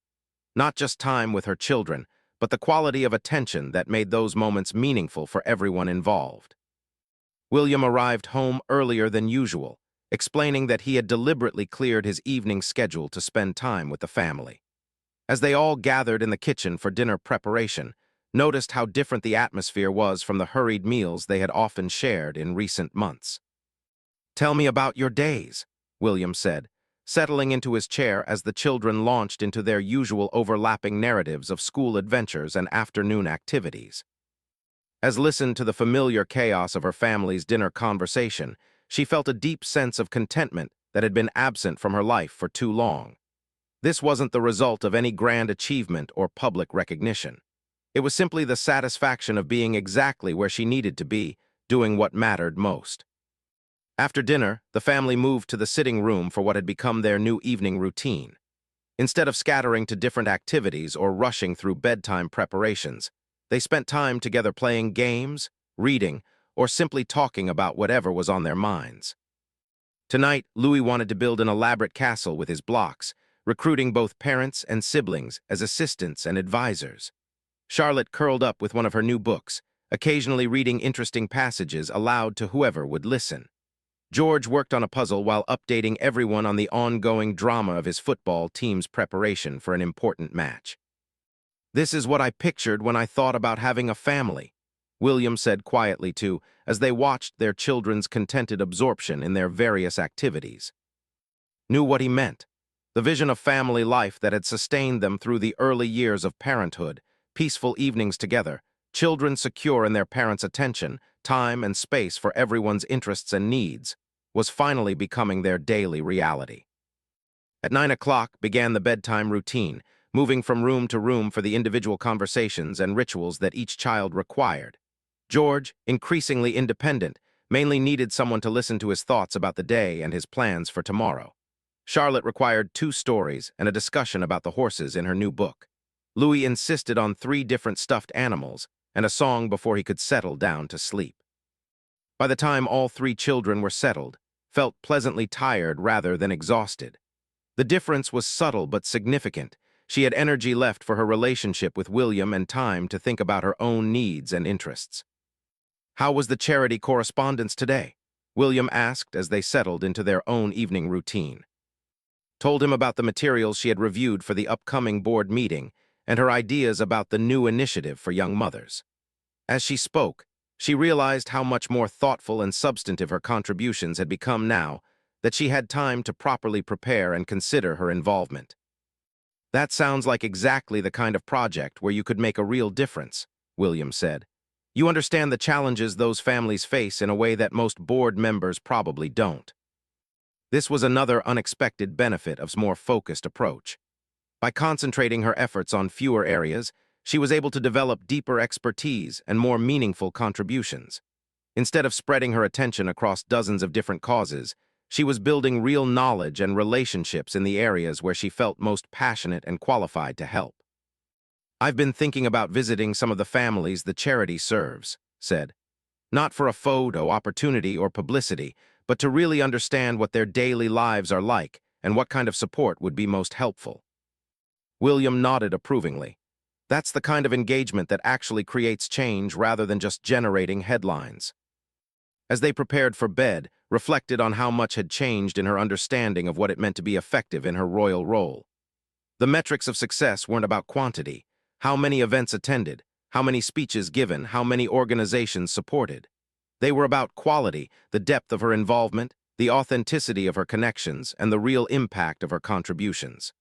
[SPEAKER 1] Not just time with her children, but the quality of attention that made those moments meaningful for everyone involved. William arrived home earlier than usual, explaining that he had deliberately cleared his evening schedule to spend time with the family. As they all gathered in the kitchen for dinner preparation, noticed how different the atmosphere was from the hurried meals they had often shared in recent months. "Tell me about your days," William said, settling into his chair as the children launched into their usual overlapping narratives of school adventures and afternoon activities. As listened to the familiar chaos of her family's dinner conversation, she felt a deep sense of contentment that had been absent from her life for too long. This wasn't the result of any grand achievement or public recognition. It was simply the satisfaction of being exactly where she needed to be, doing what mattered most. After dinner, the family moved to the sitting room for what had become their new evening routine. Instead of scattering to different activities or rushing through bedtime preparations, they spent time together playing games, reading, or simply talking about whatever was on their minds. Tonight, Louis wanted to build an elaborate castle with his blocks, recruiting both parents and siblings as assistants and advisors. Charlotte curled up with one of her new books, occasionally reading interesting passages aloud to whoever would listen. George worked on a puzzle while updating everyone on the ongoing drama of his football team's preparation for an important match. "This is what I pictured when I thought about having a family," William said quietly as they watched their children's contented absorption in their various activities. Knew what he meant. The vision of family life that had sustained them through the early years of parenthood, peaceful evenings together, children secure in their parents' attention, time and space for everyone's interests and needs, was finally becoming their daily reality. At 9 o'clock began the bedtime routine, moving from room to room for the individual conversations and rituals that each child required. George, increasingly independent, mainly needed someone to listen to his thoughts about the day and his plans for tomorrow. Charlotte required 2 stories and a discussion about the horses in her new book. Louis insisted on 3 different stuffed animals and a song before he could settle down to sleep. By the time all 3 children were settled, felt pleasantly tired rather than exhausted. The difference was subtle but significant. She had energy left for her relationship with William and time to think about her own needs and interests. "How was the charity correspondence today?" William asked as they settled into their own evening routine. Told him about the materials she had reviewed for the upcoming board meeting and her ideas about the new initiative for young mothers. As she spoke, she realized how much more thoughtful and substantive her contributions had become now that she had time to properly prepare and consider her involvement. "That sounds like exactly the kind of project where you could make a real difference," William said. "You understand the challenges those families face in a way that most board members probably don't." This was another unexpected benefit of more focused approach. By concentrating her efforts on fewer areas, she was able to develop deeper expertise and more meaningful contributions. Instead of spreading her attention across dozens of different causes, she was building real knowledge and relationships in the areas where she felt most passionate and qualified to help. "I've been thinking about visiting some of the families the charity serves," said. "Not for a photo opportunity or publicity, but to really understand what their daily lives are like and what kind of support would be most helpful." William nodded approvingly. That's the kind of engagement that actually creates change rather than just generating headlines. As they prepared for bed, reflected on how much had changed in her understanding of what it meant to be effective in her royal role. The metrics of success weren't about quantity, how many events attended, how many speeches given, how many organizations supported. They were about quality, the depth of her involvement, the authenticity of her connections, and the real impact of her contributions.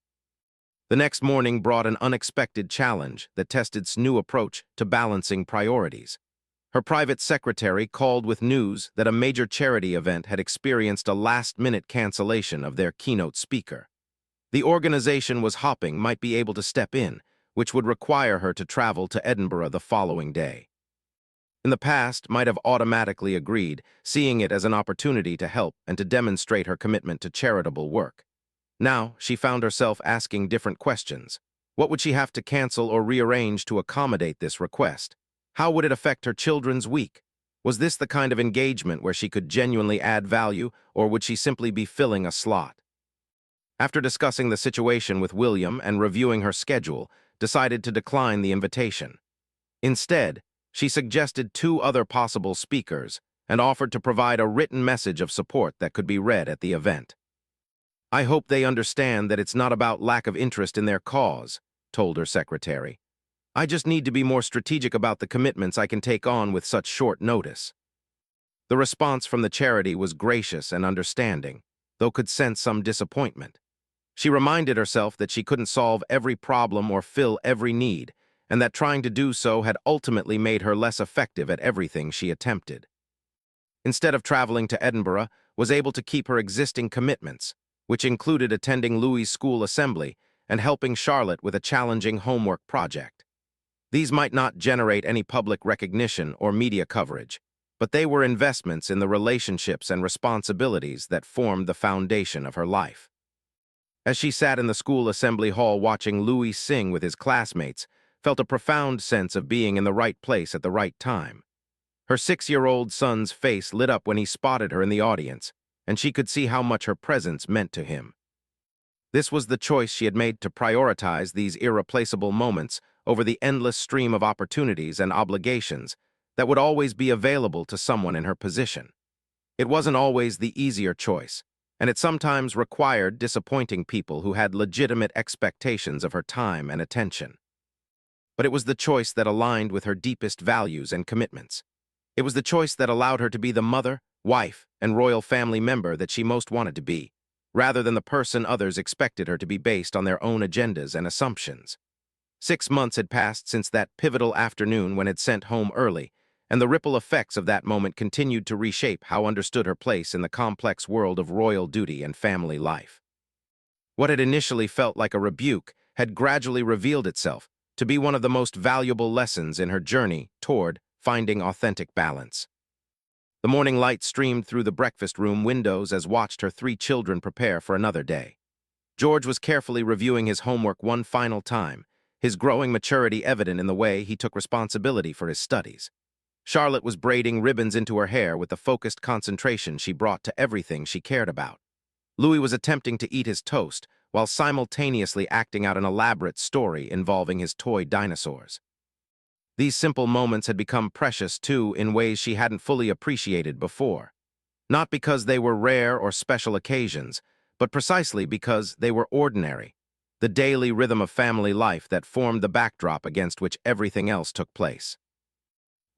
[SPEAKER 1] The next morning brought an unexpected challenge that tested S's new approach to balancing priorities. Her private secretary called with news that a major charity event had experienced a last-minute cancellation of their keynote speaker. The organization was hoping might be able to step in, which would require her to travel to Edinburgh the following day. In the past, might have automatically agreed, seeing it as an opportunity to help and to demonstrate her commitment to charitable work. Now, she found herself asking different questions. What would she have to cancel or rearrange to accommodate this request? How would it affect her children's week? Was this the kind of engagement where she could genuinely add value, or would she simply be filling a slot? After discussing the situation with William and reviewing her schedule, decided to decline the invitation. Instead, she suggested 2 other possible speakers and offered to provide a written message of support that could be read at the event. "I hope they understand that it's not about lack of interest in their cause," told her secretary. "I just need to be more strategic about the commitments I can take on with such short notice." The response from the charity was gracious and understanding, though could sense some disappointment. She reminded herself that she couldn't solve every problem or fill every need, and that trying to do so had ultimately made her less effective at everything she attempted. Instead of traveling to Edinburgh, was able to keep her existing commitments, which included attending Louis' school assembly and helping Charlotte with a challenging homework project. These might not generate any public recognition or media coverage, but they were investments in the relationships and responsibilities that formed the foundation of her life. As she sat in the school assembly hall watching Louis sing with his classmates, felt a profound sense of being in the right place at the right time. Her 6-year-old son's face lit up when he spotted her in the audience, and she could see how much her presence meant to him. This was the choice she had made to prioritize these irreplaceable moments over the endless stream of opportunities and obligations that would always be available to someone in her position. It wasn't always the easier choice, and it sometimes required disappointing people who had legitimate expectations of her time and attention. But it was the choice that aligned with her deepest values and commitments. It was the choice that allowed her to be the mother, wife, and royal family member that she most wanted to be, rather than the person others expected her to be based on their own agendas and assumptions. 6 months had passed since that pivotal afternoon when it sent home early, and the ripple effects of that moment continued to reshape how understood her place in the complex world of royal duty and family life. What had initially felt like a rebuke had gradually revealed itself to be one of the most valuable lessons in her journey toward finding authentic balance. The morning light streamed through the breakfast room windows as watched her 3 children prepare for another day. George was carefully reviewing his homework one final time, his growing maturity evident in the way he took responsibility for his studies. Charlotte was braiding ribbons into her hair with the focused concentration she brought to everything she cared about. Louis was attempting to eat his toast while simultaneously acting out an elaborate story involving his toy dinosaurs. These simple moments had become precious, too, in ways she hadn't fully appreciated before. Not because they were rare or special occasions, but precisely because they were ordinary, the daily rhythm of family life that formed the backdrop against which everything else took place.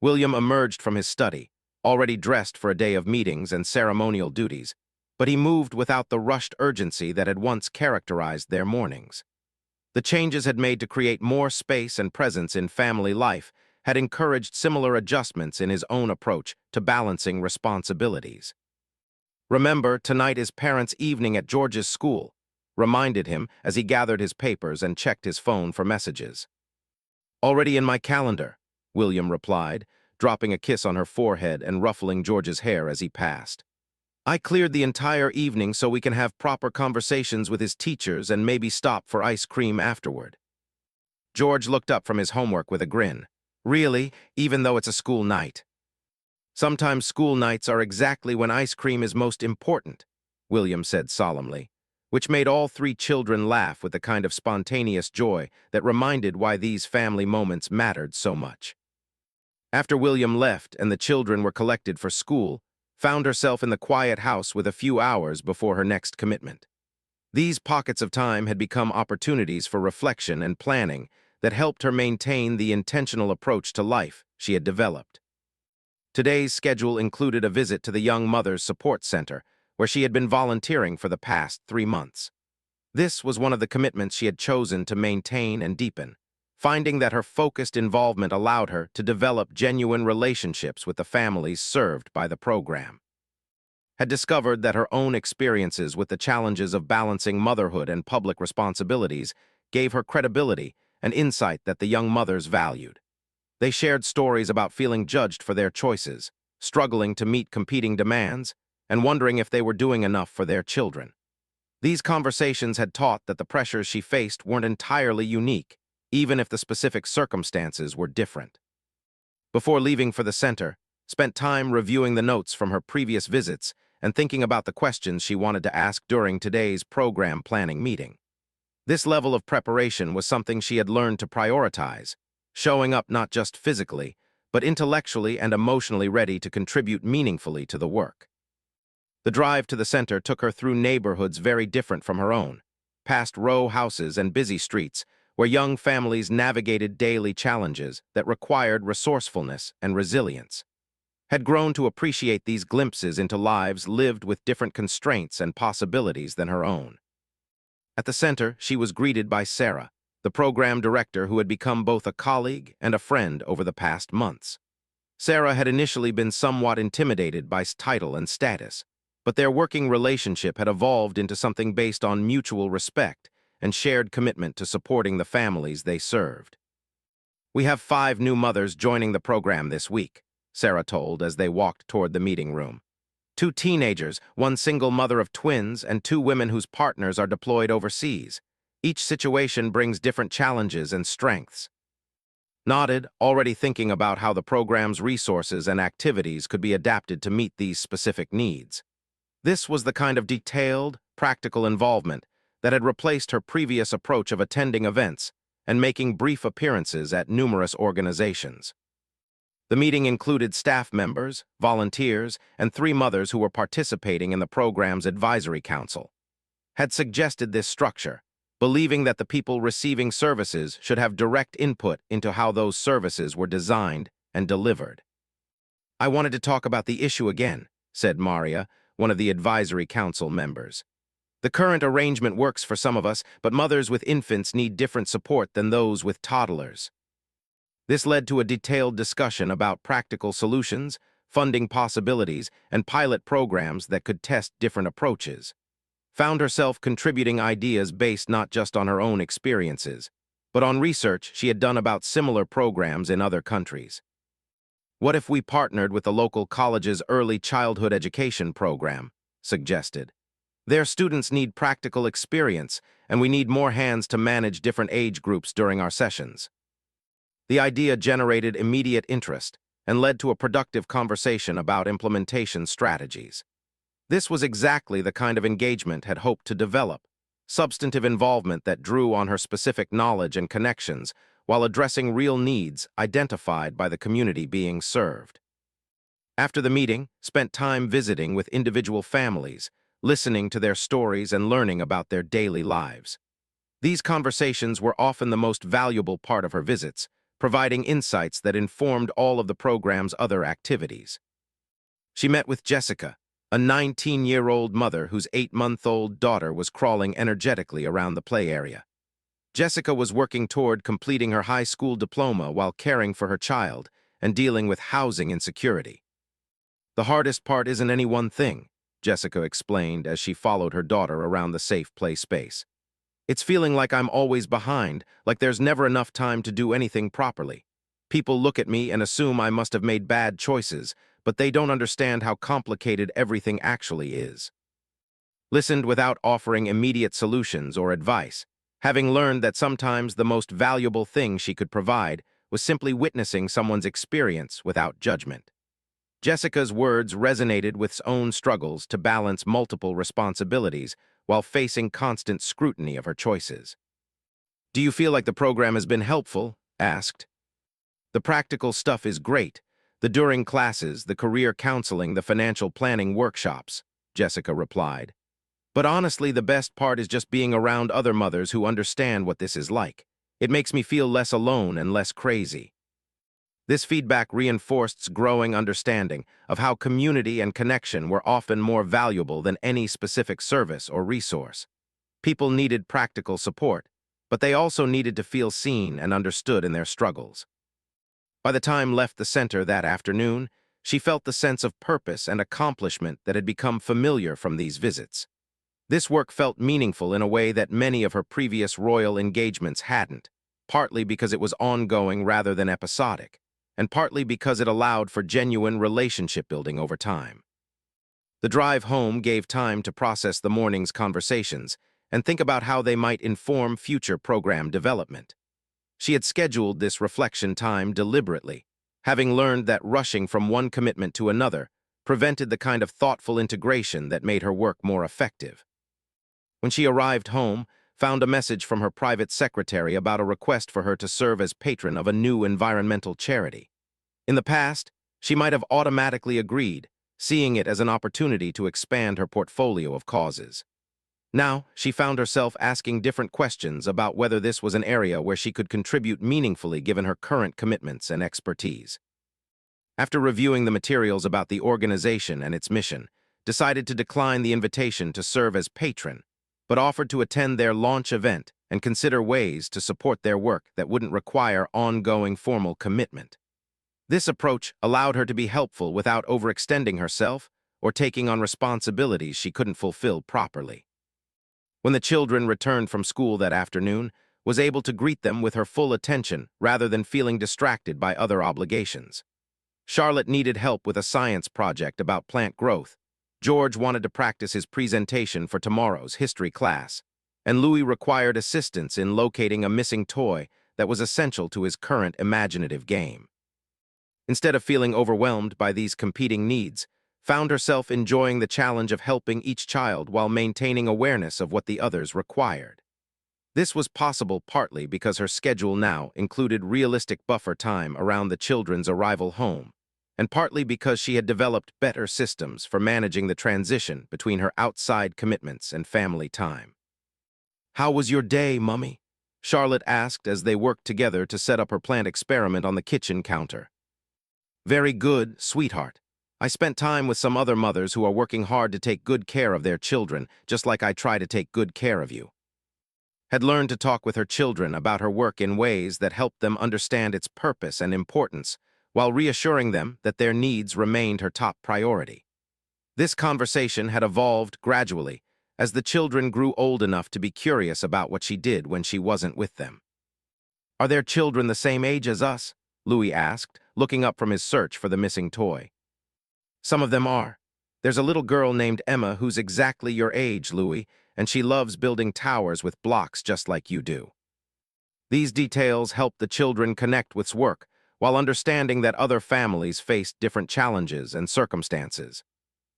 [SPEAKER 1] William emerged from his study, already dressed for a day of meetings and ceremonial duties, but he moved without the rushed urgency that had once characterized their mornings. The changes had made to create more space and presence in family life had encouraged similar adjustments in his own approach to balancing responsibilities. "Remember, tonight is parents' evening at George's school," reminded him as he gathered his papers and checked his phone for messages. "Already in my calendar," William replied, dropping a kiss on her forehead and ruffling George's hair as he passed. "I cleared the entire evening so we can have proper conversations with his teachers and maybe stop for ice cream afterward." George looked up from his homework with a grin. "Really, even though it's a school night?" "Sometimes school nights are exactly when ice cream is most important," William said solemnly, which made all 3 children laugh with the kind of spontaneous joy that reminded why these family moments mattered so much. After William left and the children were collected for school, found herself in the quiet house with a few hours before her next commitment. These pockets of time had become opportunities for reflection and planning that helped her maintain the intentional approach to life she had developed. Today's schedule included a visit to the Young Mothers Support Center, where she had been volunteering for the past 3 months. This was one of the commitments she had chosen to maintain and deepen, finding that her focused involvement allowed her to develop genuine relationships with the families served by the program. Had discovered that her own experiences with the challenges of balancing motherhood and public responsibilities gave her credibility and insight that the young mothers valued. They shared stories about feeling judged for their choices, struggling to meet competing demands, and wondering if they were doing enough for their children. These conversations had taught that the pressures she faced weren't entirely unique, even if the specific circumstances were different. Before leaving for the center, spent time reviewing the notes from her previous visits and thinking about the questions she wanted to ask during today's program planning meeting. This level of preparation was something she had learned to prioritize, showing up not just physically, but intellectually and emotionally ready to contribute meaningfully to the work. The drive to the center took her through neighborhoods very different from her own, past row houses and busy streets, where young families navigated daily challenges that required resourcefulness and resilience. Had grown to appreciate these glimpses into lives lived with different constraints and possibilities than her own. At the center, she was greeted by Sarah, the program director who had become both a colleague and a friend over the past months. Sarah had initially been somewhat intimidated by title and status, but their working relationship had evolved into something based on mutual respect and shared commitment to supporting the families they served. "We have 5 new mothers joining the program this week," Sarah told as they walked toward the meeting room. 2 teenagers, 1 single mother of twins, and 2 women whose partners are deployed overseas. Each situation brings different challenges and strengths. Nodded, already thinking about how the program's resources and activities could be adapted to meet these specific needs. This was the kind of detailed, practical involvement that had replaced her previous approach of attending events and making brief appearances at numerous organizations. The meeting included staff members, volunteers, and 3 mothers who were participating in the program's advisory council. Had suggested this structure, believing that the people receiving services should have direct input into how those services were designed and delivered. "I wanted to talk about the issue again," said Maria, one of the advisory council members. "The current arrangement works for some of us, but mothers with infants need different support than those with toddlers." This led to a detailed discussion about practical solutions, funding possibilities, and pilot programs that could test different approaches. Found herself contributing ideas based not just on her own experiences, but on research she had done about similar programs in other countries. "What if we partnered with the local college's early childhood education program?" suggested. "Their students need practical experience, and we need more hands to manage different age groups during our sessions." The idea generated immediate interest and led to a productive conversation about implementation strategies. This was exactly the kind of engagement had hoped to develop, substantive involvement that drew on her specific knowledge and connections while addressing real needs identified by the community being served. After the meeting, spent time visiting with individual families, listening to their stories and learning about their daily lives. These conversations were often the most valuable part of her visits, providing insights that informed all of the program's other activities. She met with Jessica, a 19-year-old mother whose 8-month-old daughter was crawling energetically around the play area. Jessica was working toward completing her high school diploma while caring for her child and dealing with housing insecurity. "The hardest part isn't any one thing," Jessica explained as she followed her daughter around the safe play space. "It's feeling like I'm always behind, like there's never enough time to do anything properly. People look at me and assume I must have made bad choices, but they don't understand how complicated everything actually is." Listened without offering immediate solutions or advice, having learned that sometimes the most valuable thing she could provide was simply witnessing someone's experience without judgment. Jessica's words resonated with her own struggles to balance multiple responsibilities while facing constant scrutiny of her choices. "Do you feel like the program has been helpful?" asked. "The practical stuff is great. The during classes, the career counseling, the financial planning workshops," Jessica replied. "But honestly, the best part is just being around other mothers who understand what this is like. It makes me feel less alone and less crazy." This feedback reinforced growing understanding of how community and connection were often more valuable than any specific service or resource. People needed practical support, but they also needed to feel seen and understood in their struggles. By the time left the center that afternoon, she felt the sense of purpose and accomplishment that had become familiar from these visits. This work felt meaningful in a way that many of her previous royal engagements hadn't, partly because it was ongoing rather than episodic, and partly because it allowed for genuine relationship building over time. The drive home gave time to process the morning's conversations and think about how they might inform future program development. She had scheduled this reflection time deliberately, having learned that rushing from one commitment to another prevented the kind of thoughtful integration that made her work more effective. When she arrived home, found a message from her private secretary about a request for her to serve as patron of a new environmental charity. In the past, she might have automatically agreed, seeing it as an opportunity to expand her portfolio of causes. Now, she found herself asking different questions about whether this was an area where she could contribute meaningfully given her current commitments and expertise. After reviewing the materials about the organization and its mission, decided to decline the invitation to serve as patron, but offered to attend their launch event and consider ways to support their work that wouldn't require ongoing formal commitment. This approach allowed her to be helpful without overextending herself or taking on responsibilities she couldn't fulfill properly. When the children returned from school that afternoon, was able to greet them with her full attention rather than feeling distracted by other obligations. Charlotte needed help with a science project about plant growth. George wanted to practice his presentation for tomorrow's history class, and Louis required assistance in locating a missing toy that was essential to his current imaginative game. Instead of feeling overwhelmed by these competing needs, found herself enjoying the challenge of helping each child while maintaining awareness of what the others required. This was possible partly because her schedule now included realistic buffer time around the children's arrival home, and partly because she had developed better systems for managing the transition between her outside commitments and family time. "How was your day, Mummy?" Charlotte asked as they worked together to set up her plant experiment on the kitchen counter. "Very good, sweetheart. I spent time with some other mothers who are working hard to take good care of their children, just like I try to take good care of you." Had learned to talk with her children about her work in ways that helped them understand its purpose and importance, while reassuring them that their needs remained her top priority. This conversation had evolved gradually as the children grew old enough to be curious about what she did when she wasn't with them. "Are their children the same age as us?" Louis asked, looking up from his search for the missing toy. "Some of them are. There's a little girl named Emma who's exactly your age, Louis, and she loves building towers with blocks just like you do." These details helped the children connect with work, while understanding that other families faced different challenges and circumstances.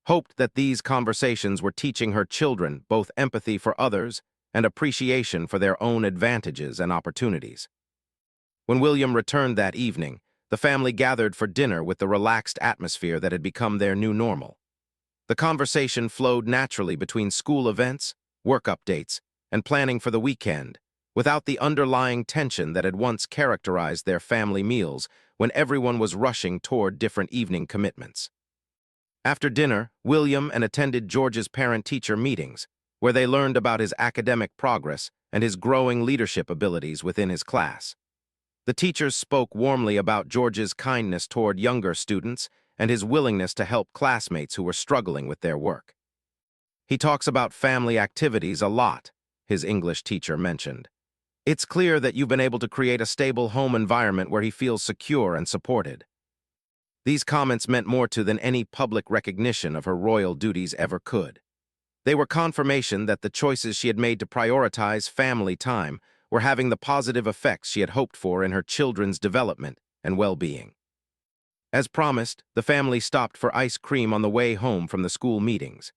[SPEAKER 1] Hoped that these conversations were teaching her children both empathy for others and appreciation for their own advantages and opportunities. When William returned that evening, the family gathered for dinner with the relaxed atmosphere that had become their new normal. The conversation flowed naturally between school events, work updates, and planning for the weekend, without the underlying tension that had once characterized their family meals when everyone was rushing toward different evening commitments. After dinner, William attended George's parent-teacher meetings, where they learned about his academic progress and his growing leadership abilities within his class. The teachers spoke warmly about George's kindness toward younger students and his willingness to help classmates who were struggling with their work. "He talks about family activities a lot," his English teacher mentioned. "It's clear that you've been able to create a stable home environment where he feels secure and supported." These comments meant more to than any public recognition of her royal duties ever could. They were confirmation that the choices she had made to prioritize family time were having the positive effects she had hoped for in her children's development and well-being. As promised, the family stopped for ice cream on the way home from the school meetings.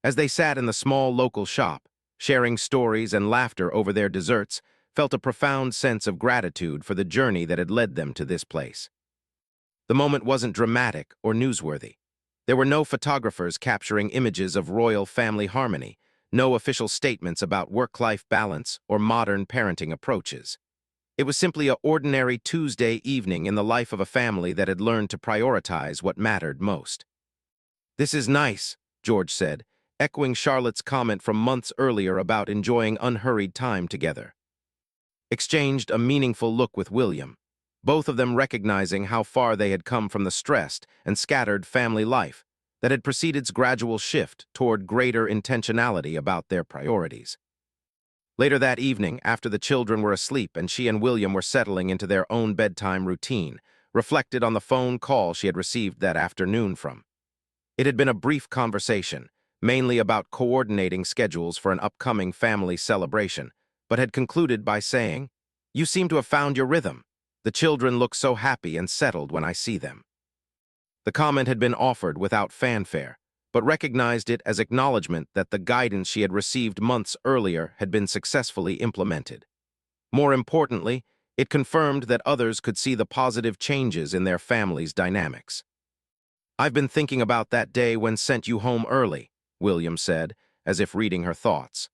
[SPEAKER 1] As they sat in the small local shop, sharing stories and laughter over their desserts, felt a profound sense of gratitude for the journey that had led them to this place. The moment wasn't dramatic or newsworthy. There were no photographers capturing images of royal family harmony, no official statements about work-life balance or modern parenting approaches. It was simply an ordinary Tuesday evening in the life of a family that had learned to prioritize what mattered most. "This is nice," George said, echoing Charlotte's comment from months earlier about enjoying unhurried time together. Exchanged a meaningful look with William, both of them recognizing how far they had come from the stressed and scattered family life that had preceded its gradual shift toward greater intentionality about their priorities. Later that evening, after the children were asleep and she and William were settling into their own bedtime routine, reflected on the phone call she had received that afternoon from. It had been a brief conversation, mainly about coordinating schedules for an upcoming family celebration, but had concluded by saying, "You seem to have found your rhythm. The children look so happy and settled when I see them." The comment had been offered without fanfare, but recognized it as acknowledgement that the guidance she had received months earlier had been successfully implemented. More importantly, it confirmed that others could see the positive changes in their family's dynamics. "I've been thinking about that day when sent you home early," William said, as if reading her thoughts.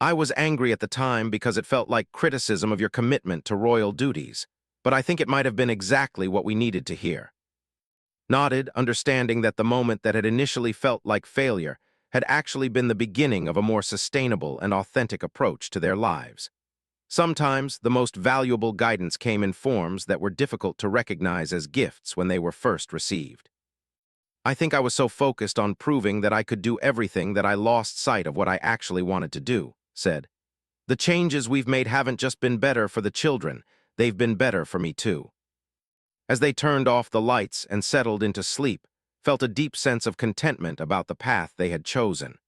[SPEAKER 1] "I was angry at the time because it felt like criticism of your commitment to royal duties, but I think it might have been exactly what we needed to hear." Nodded, understanding that the moment that had initially felt like failure had actually been the beginning of a more sustainable and authentic approach to their lives. Sometimes, the most valuable guidance came in forms that were difficult to recognize as gifts when they were first received. "I think I was so focused on proving that I could do everything that I lost sight of what I actually wanted to do," said. "The changes we've made haven't just been better for the children, they've been better for me too." As they turned off the lights and settled into sleep, felt a deep sense of contentment about the path they had chosen.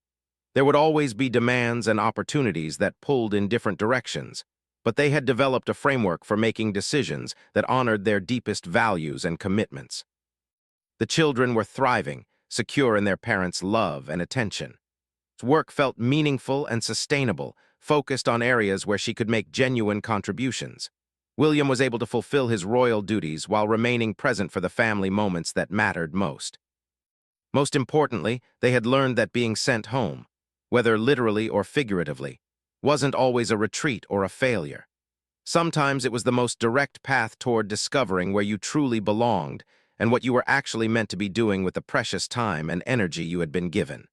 [SPEAKER 1] There would always be demands and opportunities that pulled in different directions, but they had developed a framework for making decisions that honored their deepest values and commitments. The children were thriving, secure in their parents' love and attention. Work felt meaningful and sustainable, focused on areas where she could make genuine contributions. William was able to fulfill his royal duties while remaining present for the family moments that mattered most. Most importantly, they had learned that being sent home, whether literally or figuratively, wasn't always a retreat or a failure. Sometimes it was the most direct path toward discovering where you truly belonged and what you were actually meant to be doing with the precious time and energy you had been given.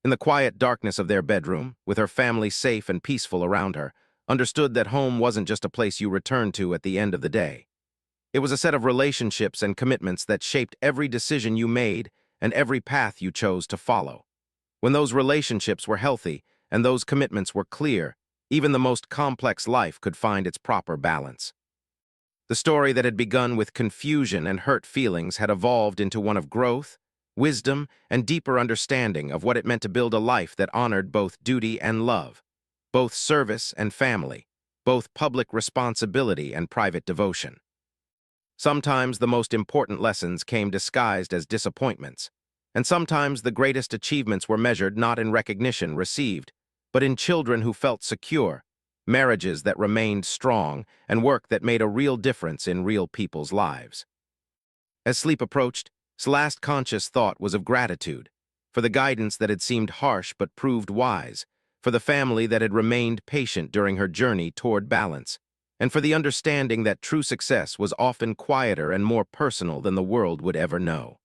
[SPEAKER 1] In the quiet darkness of their bedroom, with her family safe and peaceful around her, understood that home wasn't just a place you returned to at the end of the day. It was a set of relationships and commitments that shaped every decision you made and every path you chose to follow. When those relationships were healthy and those commitments were clear, even the most complex life could find its proper balance. The story that had begun with confusion and hurt feelings had evolved into one of growth, wisdom, and deeper understanding of what it meant to build a life that honored both duty and love, both service and family, both public responsibility and private devotion. Sometimes the most important lessons came disguised as disappointments, and sometimes the greatest achievements were measured not in recognition received, but in children who felt secure, marriages that remained strong, and work that made a real difference in real people's lives. As sleep approached, his last conscious thought was of gratitude, for the guidance that had seemed harsh but proved wise, for the family that had remained patient during her journey toward balance, and for the understanding that true success was often quieter and more personal than the world would ever know.